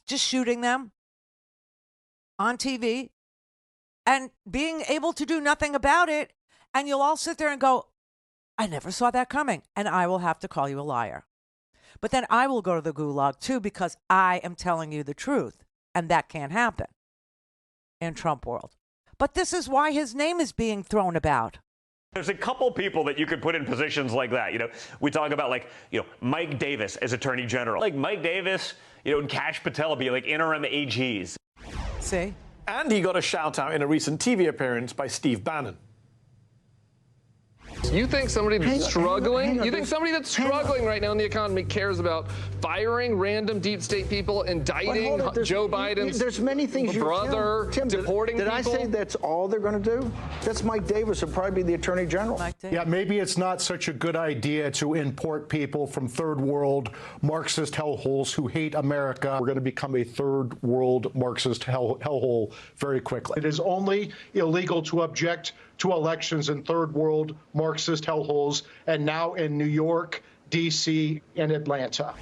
just shooting them on TV and being able to do nothing about it. And you'll all sit there and go, I never saw that coming, and I will have to call you a liar. But then I will go to the gulag, too, because I am telling you the truth, and that can't happen in Trump world. But this is why his name is being thrown about. There's a couple people that you could put in positions like that. You know, we talk about Mike Davis as Attorney General. Like Mike Davis, and Kash Patel be like interim AGs. See? And he got a shout out in a recent TV appearance by Steve Bannon. You think somebody that's struggling? You think somebody that's struggling right now in the economy cares about firing random deep state people, indicting Joe Biden's there's many things brother, Tim, deporting did people? I say that's all they're going to do? That's Mike Davis will probably be the Attorney General. Yeah, maybe it's not such a good idea to import people from third world Marxist hellholes who hate America. We're going to become a third world Marxist hellhole very quickly. It is only illegal to object to elections in third world Marxist hellholes, and now in New York, D.C., and Atlanta.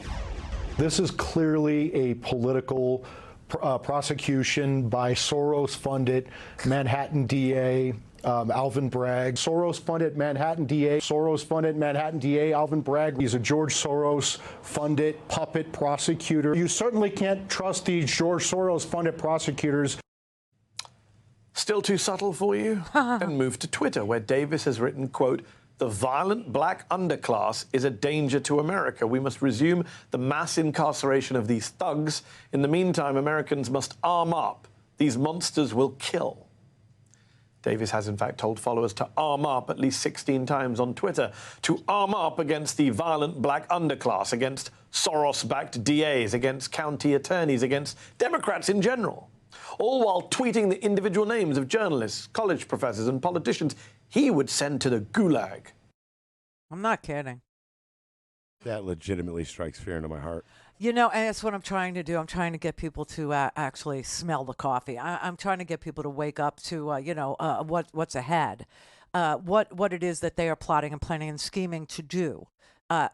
This is clearly a political prosecution by Soros-funded Manhattan DA Alvin Bragg. Soros-funded Manhattan DA. Soros-funded Manhattan DA Alvin Bragg. He's a George Soros-funded puppet prosecutor. You certainly can't trust these George Soros-funded prosecutors. Still too subtle for you? And move to Twitter, where Davis has written, quote, "The violent black underclass is a danger to America. We must resume the mass incarceration of these thugs. In the meantime, Americans must arm up. These monsters will kill." Davis has, in fact, told followers to arm up at least 16 times on Twitter, to arm up against the violent black underclass, against Soros-backed DAs, against county attorneys, against Democrats in general. All while tweeting the individual names of journalists, college professors, and politicians he would send to the gulag. I'm not kidding. That legitimately strikes fear into my heart. You know, and that's what I'm trying to do. I'm trying to get people to actually smell the coffee. I'm trying to get people to wake up to, what's ahead, what it is that they are plotting and planning and scheming to do.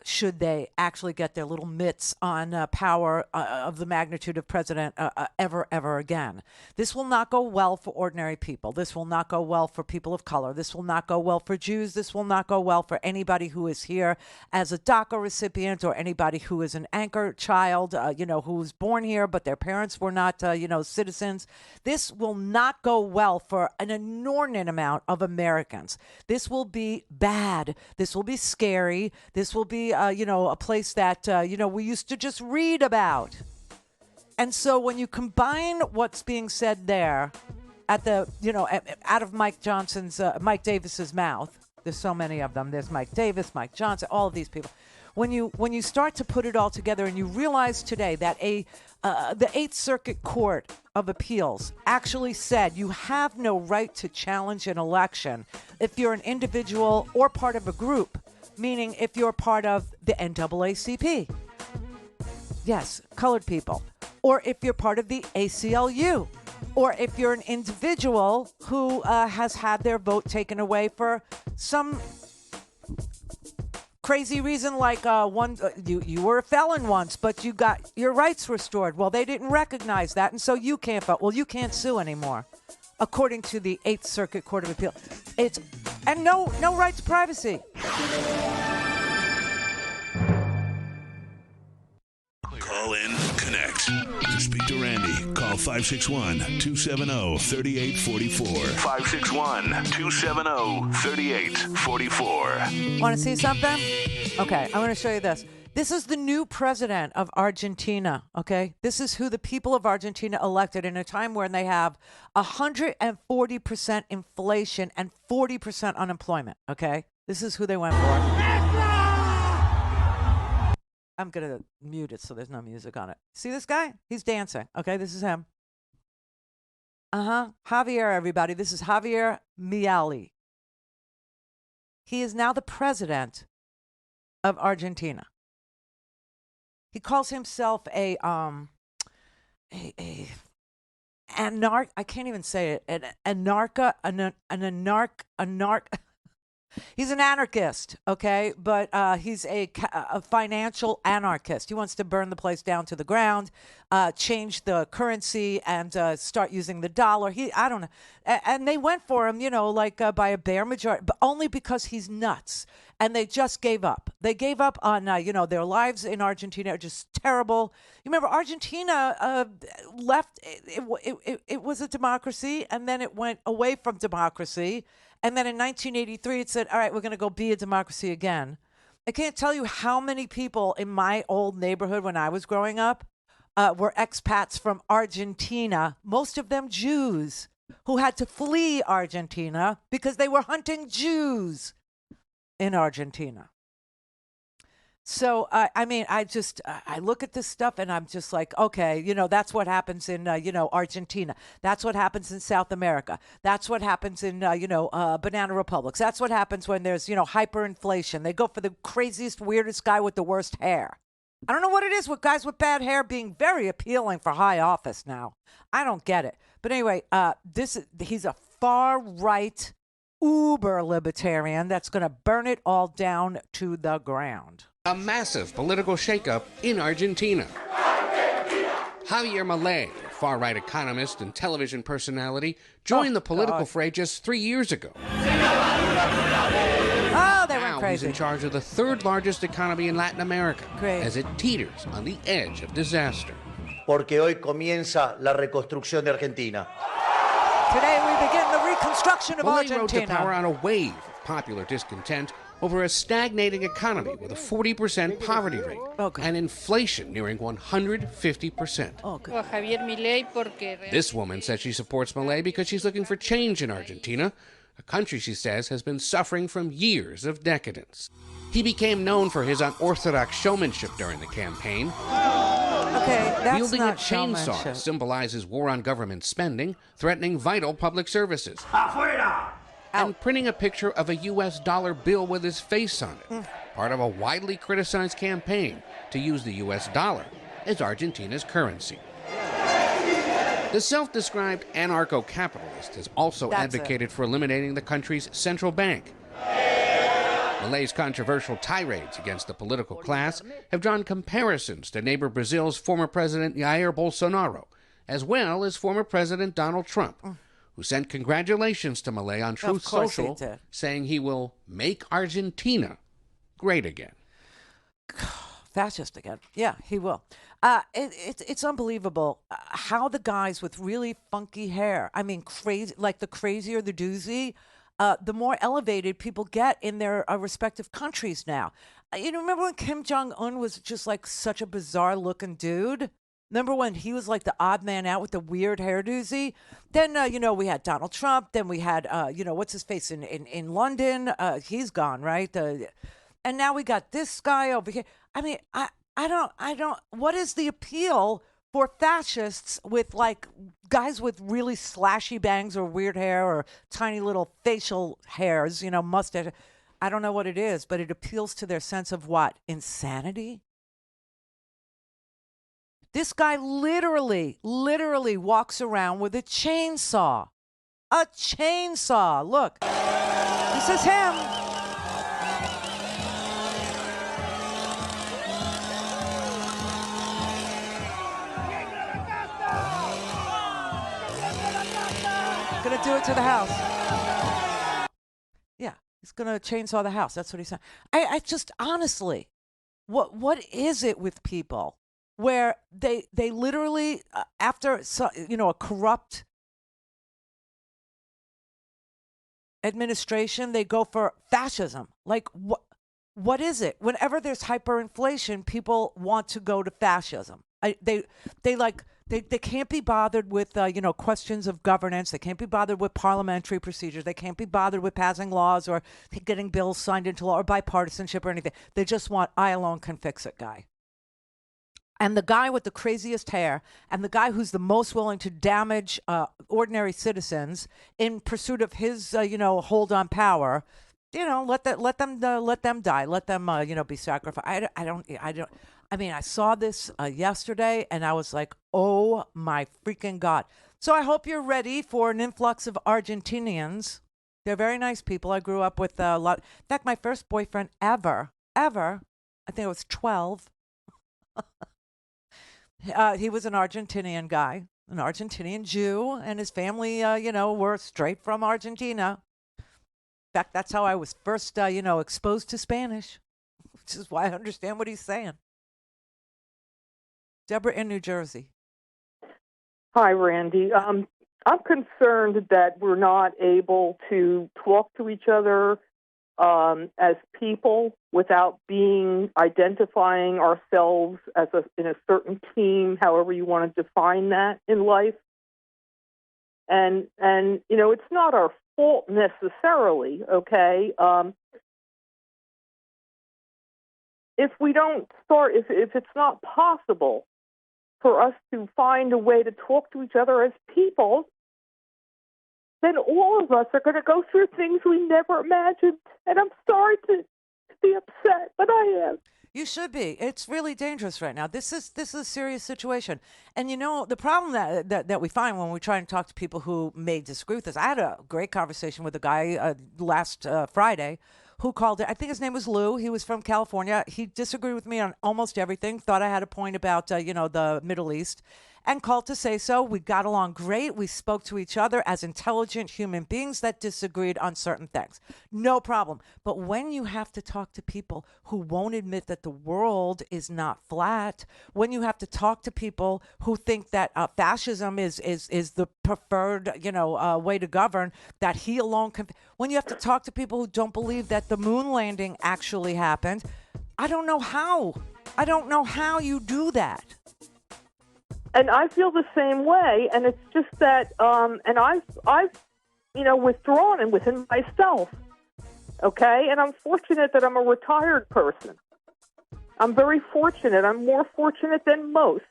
should they actually get their little mitts on power of the magnitude of president ever again. This will not go well for ordinary people. This will not go well for people of color. This will not go well for Jews. This will not go well for anybody who is here as a DACA recipient or anybody who is an anchor child, who was born here, but their parents were not, citizens. This will not go well for an inordinate amount of Americans. This will be bad. This will be scary. This will be, a place that, we used to just read about. And so when you combine what's being said there at the, out of Mike Davis's mouth, there's so many of them. There's Mike Davis, Mike Johnson, all of these people. When you start to put it all together and you realize today that the 8th Circuit Court of Appeals actually said you have no right to challenge an election if you're an individual or part of a group, meaning if you're part of the NAACP. Yes, colored people. Or if you're part of the ACLU. Or if you're an individual who has had their vote taken away for some crazy reason, like you were a felon once, but you got your rights restored. Well, they didn't recognize that, and so you can't vote. Well, you can't sue anymore, according to the 8th Circuit Court of Appeal. And no right to privacy. Call in, connect. To speak to Randi, call 561-270-3844. 561-270-3844. Want to see something? Okay, I want to show you this. This is the new president of Argentina, okay? This is who the people of Argentina elected in a time when they have 140% inflation and 40% unemployment, okay? This is who they went for. I'm going to mute it so there's no music on it. See this guy? He's dancing, okay? This is him. Javier, everybody. This is Javier Milei. He is now the president of Argentina. He calls himself I can't even say it. He's an anarchist, okay? But he's a financial anarchist. He wants to burn the place down to the ground, change the currency, and start using the dollar. I don't know. And they went for him, by a bare majority, but only because he's nuts. And they just gave up. They gave up on, their lives in Argentina are just terrible. You remember Argentina left, it was a democracy, and then it went away from democracy. And then in 1983, it said, all right, we're going to go be a democracy again. I can't tell you how many people in my old neighborhood when I was growing up were expats from Argentina, most of them Jews, who had to flee Argentina because they were hunting Jews in Argentina. So, I look at this stuff and I'm just like, okay, that's what happens in, Argentina. That's what happens in South America. That's what happens in, banana republics. That's what happens when there's, hyperinflation. They go for the craziest, weirdest guy with the worst hair. I don't know what it is with guys with bad hair being very appealing for high office now. I don't get it. But anyway, he's a far-right uber libertarian that's going to burn it all down to the ground. A massive political shakeup in Argentina. Javier Milei, far-right economist and television personality, joined the political fray just 3 years ago. Oh, they went crazy. He's in charge of the third largest economy in Latin America, Great. as it teeters on the edge of disaster. Porque hoy comienza la reconstrucción de Argentina. Today we begin the reconstruction of Milei rose to Argentina. power on a wave of popular discontent over a stagnating economy with a 40% poverty rate and inflation nearing 150%. This woman says she supports Milei because she's looking for change in Argentina, a country she says has been suffering from years of decadence. He became known for his unorthodox showmanship during the campaign. Okay, that's wielding not a chainsaw showmanship. symbolizes war on government spending, threatening vital public services. And printing a picture of a U.S. dollar bill with his face on it, part of a widely criticized campaign to use the U.S. dollar as Argentina's currency. The self-described anarcho-capitalist has also advocated for eliminating the country's central bank. Milei's controversial tirades against the political class have drawn comparisons to neighbor Brazil's former president Jair Bolsonaro, as well as former President Donald Trump, who sent congratulations to Milei on Truth Social, saying he will make Argentina great again. Fascist again. Yeah, he will. It's unbelievable how the guys with really funky hair, I mean, crazy, like the crazier the doozy, the more elevated people get in their respective countries now. Remember when Kim Jong-un was just like such a bizarre looking dude? Remember when he was like the odd man out with the weird hairdozy? Then, we had Donald Trump. Then we had, what's his face in London? He's gone, right? And now we got this guy over here. I mean, I don't, what is the appeal for fascists with like guys with really slashy bangs or weird hair or tiny little facial hairs, mustache? I don't know what it is, but it appeals to their sense of what? Insanity? This guy literally walks around with a chainsaw. A chainsaw. Look, this is him. Gonna do it to the house. Yeah, he's gonna chainsaw the house. That's what he said. I just honestly, what is it with people where they literally after a corrupt administration, they go for fascism? Like what is it? Whenever there's hyperinflation, people want to go to fascism. They can't be bothered with questions of governance. They can't be bothered with parliamentary procedures. They can't be bothered with passing laws or getting bills signed into law or bipartisanship or anything. They just want I alone can fix it guy. And the guy with the craziest hair and the guy who's the most willing to damage ordinary citizens in pursuit of his hold on power. Let them die. Let them be sacrificed. I mean, I saw this yesterday, and I was like, oh, my freaking God. So I hope you're ready for an influx of Argentinians. They're very nice people. I grew up with a lot. In fact, my first boyfriend ever, I think I was 12. He was an Argentinian guy, an Argentinian Jew, and his family, were straight from Argentina. In fact, that's how I was first, exposed to Spanish, which is why I understand what he's saying. Deborah in New Jersey. Hi, Randy. I'm concerned that we're not able to talk to each other as people without identifying ourselves as in a certain team, however you want to define that in life. And it's not our fault necessarily, okay? If we don't start, if it's not possible for us to find a way to talk to each other as people, then all of us are going to go through things we never imagined. And I'm sorry to be upset, but I am. You should be. It's really dangerous right now. This is a serious situation. And the problem that we find when we try and talk to people who may disagree with us. I had a great conversation with a guy last Friday who called it. I think his name was Lou. He was from California. He disagreed with me on almost everything. Thought I had a point about the Middle East, and called to say so. We got along great. We spoke to each other as intelligent human beings that disagreed on certain things. No problem. But when you have to talk to people who won't admit that the world is not flat, when you have to talk to people who think that fascism is the preferred way to govern, that he alone can, when you have to talk to people who don't believe that the moon landing actually happened, I don't know how you do that. And I feel the same way, and it's just that, and I've withdrawn and within myself, okay? And I'm fortunate that I'm a retired person. I'm very fortunate. I'm more fortunate than most.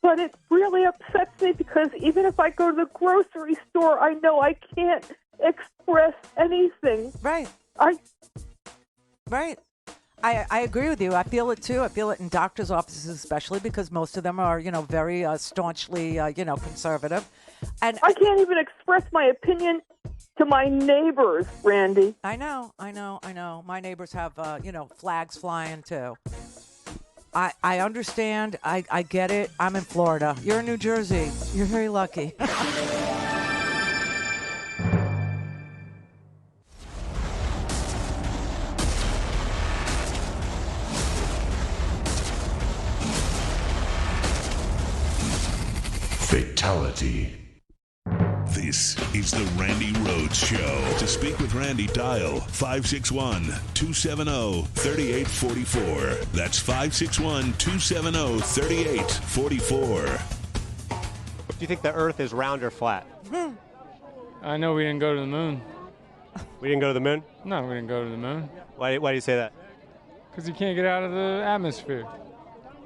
But it really upsets me because even if I go to the grocery store, I know I can't express anything. Right. Right. I agree with you. I feel it too. I feel it in doctors' offices, especially because most of them are, very staunchly, conservative. And I can't even express my opinion to my neighbors, Randy. I know. My neighbors have, flags flying too. I understand. I get it. I'm in Florida. You're in New Jersey. You're very lucky. Fatality. This is the Randi Rhodes Show. To speak with Randi, dial 561-270-3844. That's 561-270-3844. Do you think the Earth is round or flat? I know we didn't go to the moon. We didn't go to the moon? No, we didn't go to the moon. Why do you say that? Because you can't get out of the atmosphere.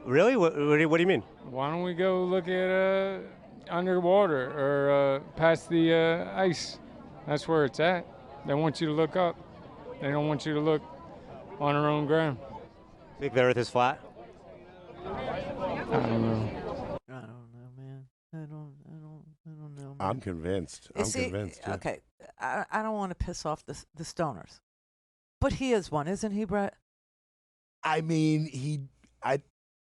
Really? What do you mean? Why don't we go look at underwater or past the ice? That's where it's at. They want you to look up. They don't want you to look on our own ground. Think the Earth is flat? I don't know. I don't know. I'm convinced. I'm convinced. Yeah. Okay, I don't want to piss off the stoners, but he is one, isn't he, Brett? I mean,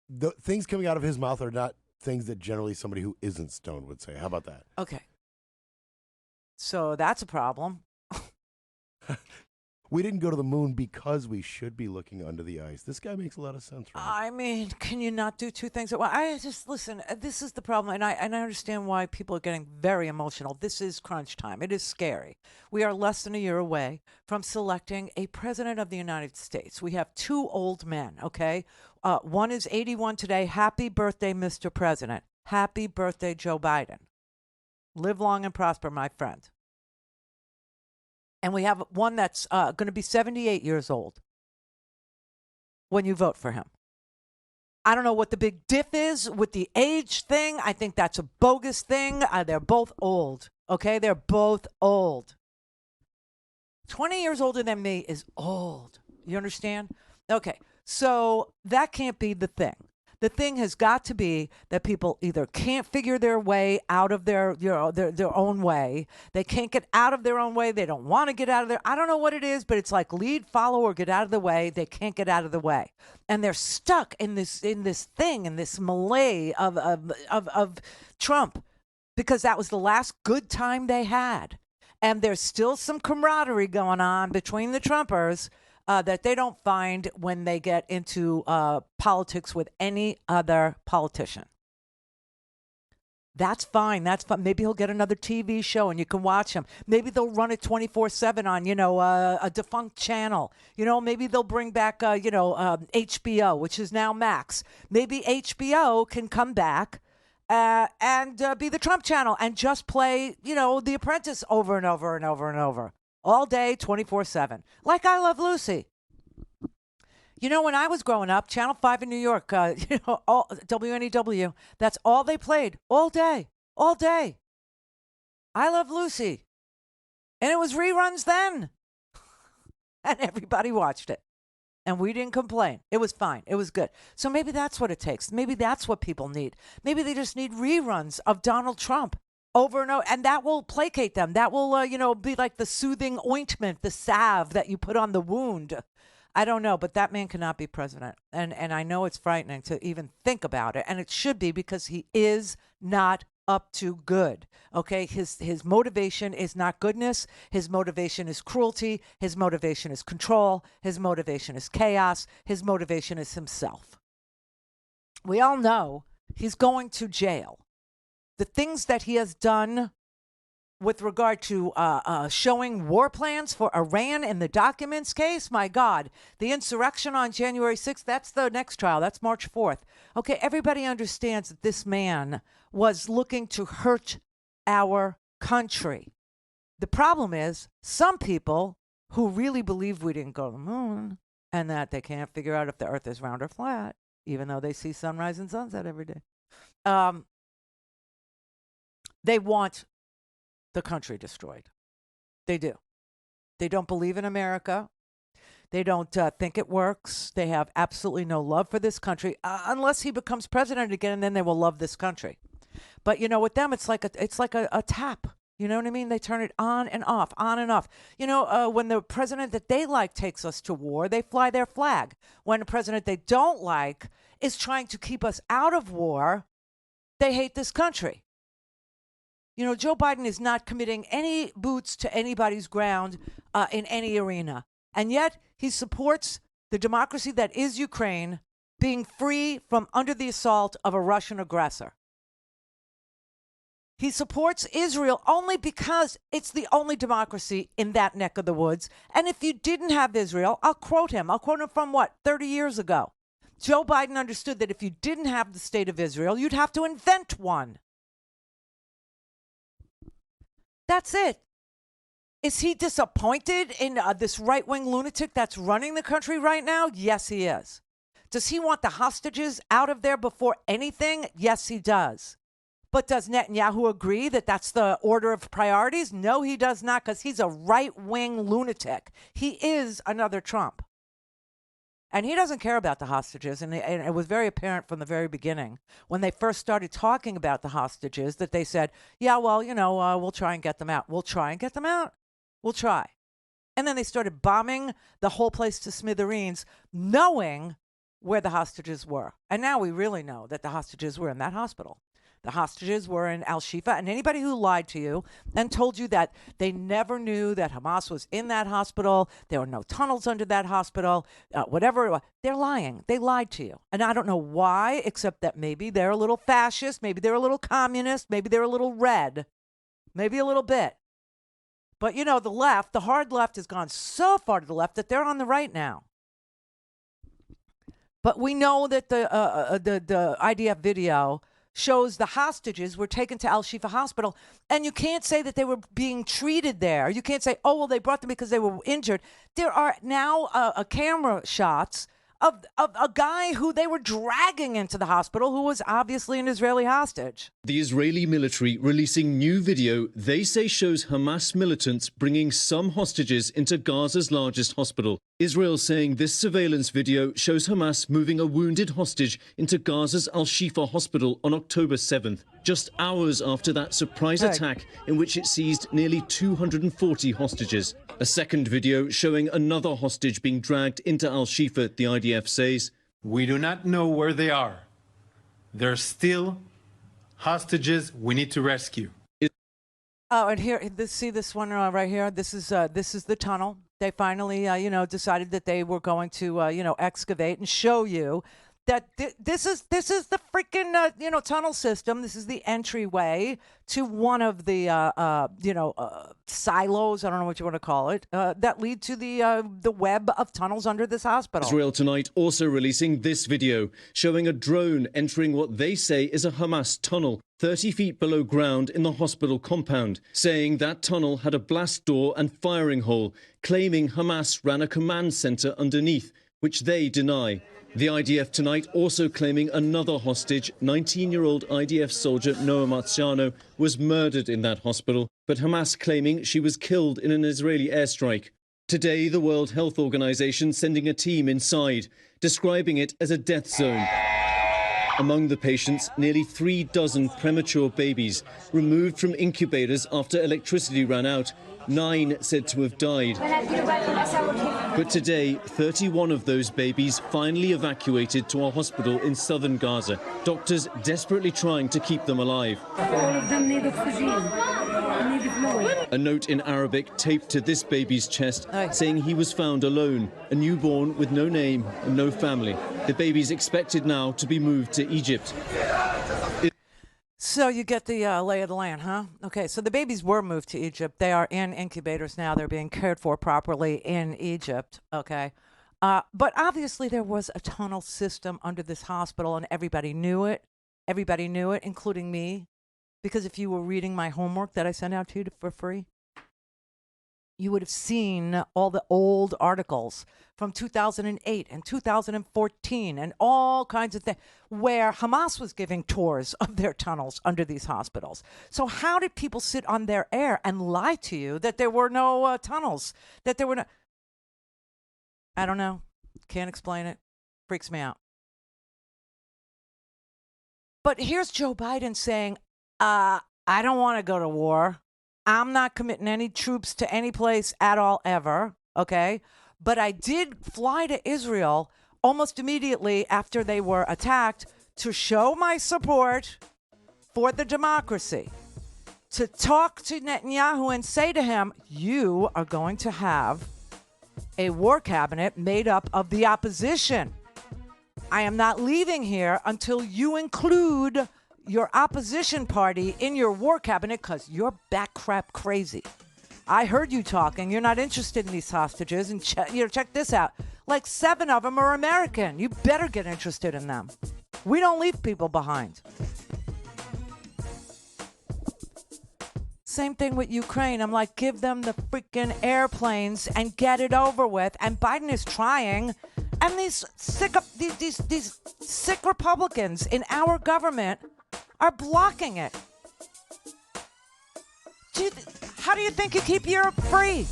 the things coming out of his mouth are not things that generally somebody who isn't stoned would say. How about that? Okay. So that's a problem. We didn't go to the moon because we should be looking under the ice. This guy makes a lot of sense, right? I mean, can you not do two things at once? I just, listen, this is the problem, and I understand why people are getting very emotional. This is crunch time. It is scary. We are less than a year away from selecting a president of the United States. We have two old men, okay? One is 81 today. Happy birthday, Mr. President. Happy birthday, Joe Biden. Live long and prosper, my friend. And we have one that's going to be 78 years old when you vote for him. I don't know what the big diff is with the age thing. I think that's a bogus thing. They're both old, okay? They're both old. 20 years older than me is old. You understand? Okay, so that can't be the thing. The thing has got to be that people either can't figure their way out of their own way. They can't get out of their own way. They don't want to get out of there. I don't know what it is, but it's like lead, follow, or get out of the way. They can't get out of the way, and they're stuck in this thing, in this melee of Trump, because that was the last good time they had, and there's still some camaraderie going on between the Trumpers. That they don't find when they get into politics with any other politician. That's fine. That's fun. Maybe he'll get another TV show and you can watch him. Maybe they'll run it 24/7 on, a defunct channel. Maybe they'll bring back, HBO, which is now Max. Maybe HBO can come back and be the Trump channel and just play, The Apprentice over and over and over and over. All day, 24/7. Like I Love Lucy. When I was growing up, Channel 5 in New York, WNEW, that's all they played. All day. All day. I Love Lucy. And it was reruns then. And everybody watched it. And we didn't complain. It was fine. It was good. So maybe that's what it takes. Maybe that's what people need. Maybe they just need reruns of Donald Trump. Over and over, and that will placate them. That will, be like the soothing ointment, the salve that you put on the wound. I don't know, but that man cannot be president. And I know it's frightening to even think about it, and it should be because he is not up to good. Okay, his motivation is not goodness. His motivation is cruelty. His motivation is control. His motivation is chaos. His motivation is himself. We all know he's going to jail. The things that he has done with regard to showing war plans for Iran in the documents case, my God, the insurrection on January 6th, that's the next trial. That's March 4th. Okay, everybody understands that this man was looking to hurt our country. The problem is some people who really believe we didn't go to the moon and that they can't figure out if the earth is round or flat, even though they see sunrise and sunset every day. They want the country destroyed. They do. They don't believe in America. They don't think it works. They have absolutely no love for this country unless he becomes president again, and then they will love this country. But with them, it's like a tap. You know what I mean? They turn it on and off, on and off. You know, when the president that they like takes us to war, they fly their flag. When a president they don't like is trying to keep us out of war, they hate this country. You know, Joe Biden is not committing any boots to anybody's ground in any arena. And yet he supports the democracy that is Ukraine being free from under the assault of a Russian aggressor. He supports Israel only because it's the only democracy in that neck of the woods. And if you didn't have Israel, I'll quote him from what, 30 years ago. Joe Biden understood that if you didn't have the state of Israel, you'd have to invent one. That's it. Is he disappointed in this right-wing lunatic that's running the country right now? Yes, he is. Does he want the hostages out of there before anything? Yes, he does. But does Netanyahu agree that that's the order of priorities? No, he does not, because he's a right-wing lunatic. He is another Trump. And he doesn't care about the hostages. And it was very apparent from the very beginning when they first started talking about the hostages that they said, yeah, well, you know, we'll try and get them out. We'll try and get them out. We'll try. And then they started bombing the whole place to smithereens, knowing where the hostages were. And now we really know that the hostages were in that hospital. The hostages were in Al-Shifa, and anybody who lied to you and told you that they never knew that Hamas was in that hospital, there were no tunnels under that hospital, whatever it was, they're lying. They lied to you. And I don't know why, except that maybe they're a little fascist, maybe they're a little communist, maybe they're a little red, maybe a little bit. But, you know, the left, the hard left has gone so far to the left that they're on the right now. But we know that the IDF video shows the hostages were taken to Al-Shifa Hospital, and you can't say that they were being treated there. You can't say, oh, well, they brought them because they were injured. There are now camera shots of a guy who they were dragging into the hospital who was obviously an Israeli hostage. The Israeli military releasing new video they say shows Hamas militants bringing some hostages into Gaza's largest hospital. Israel saying this surveillance video shows Hamas moving a wounded hostage into Gaza's Al-Shifa hospital on October 7th, just hours after that surprise attack in which it seized nearly 240 hostages. A second video showing another hostage being dragged into Al-Shifa, the IDF says. We do not know where they are. They're still hostages we need to rescue. Oh, and here, see this one right here? This is the tunnel. They finally, decided that they were going to, excavate and show you that this is the freaking, tunnel system. This is the entryway to one of the, silos, I don't know what you want to call it, that lead to the web of tunnels under this hospital. Israel tonight also releasing this video showing a drone entering what they say is a Hamas tunnel 30 feet below ground in the hospital compound, saying that tunnel had a blast door and firing hole, claiming Hamas ran a command center underneath, which they deny. The IDF tonight also claiming another hostage, 19-year-old IDF soldier Noah Marciano, was murdered in that hospital, but Hamas claiming she was killed in an Israeli airstrike. Today, the World Health Organization sending a team inside, describing it as a death zone. Among the patients, nearly 36 premature babies, removed from incubators after electricity ran out. 9 said to have died. But today, 31 of those babies finally evacuated to a hospital in southern Gaza. Doctors desperately trying to keep them alive. All of them need oxygen. Need fluid. A note in Arabic taped to this baby's chest saying he was found alone, a newborn with no name and no family. The baby's expected now to be moved to Egypt. So you get the lay of the land, huh? Okay, so the babies were moved to Egypt. They are in incubators now. They're being cared for properly in Egypt, okay? But obviously there was a tunnel system under this hospital, and everybody knew it. Everybody knew it, including me, because if you were reading my homework that I sent out to you for free, you would have seen all the old articles from 2008 and 2014 and all kinds of things where Hamas was giving tours of their tunnels under these hospitals. So how did people sit on their air and lie to you that there were no tunnels, that there were no... I don't know. Can't explain it. Freaks me out. But here's Joe Biden saying, I don't want to go to war. I'm not committing any troops to any place at all ever, okay? But I did fly to Israel almost immediately after they were attacked to show my support for the democracy, to talk to Netanyahu and say to him, you are going to have a war cabinet made up of the opposition. I am not leaving here until you include your opposition party in your war cabinet because you're back crap crazy. I heard you talking. You're not interested in these hostages. And check this out. Like 7 of them are American. You better get interested in them. We don't leave people behind. Same thing with Ukraine. I'm like, give them the freaking airplanes and get it over with. And Biden is trying. And these sick Republicans in our government are blocking it. How do you think you keep Europe free?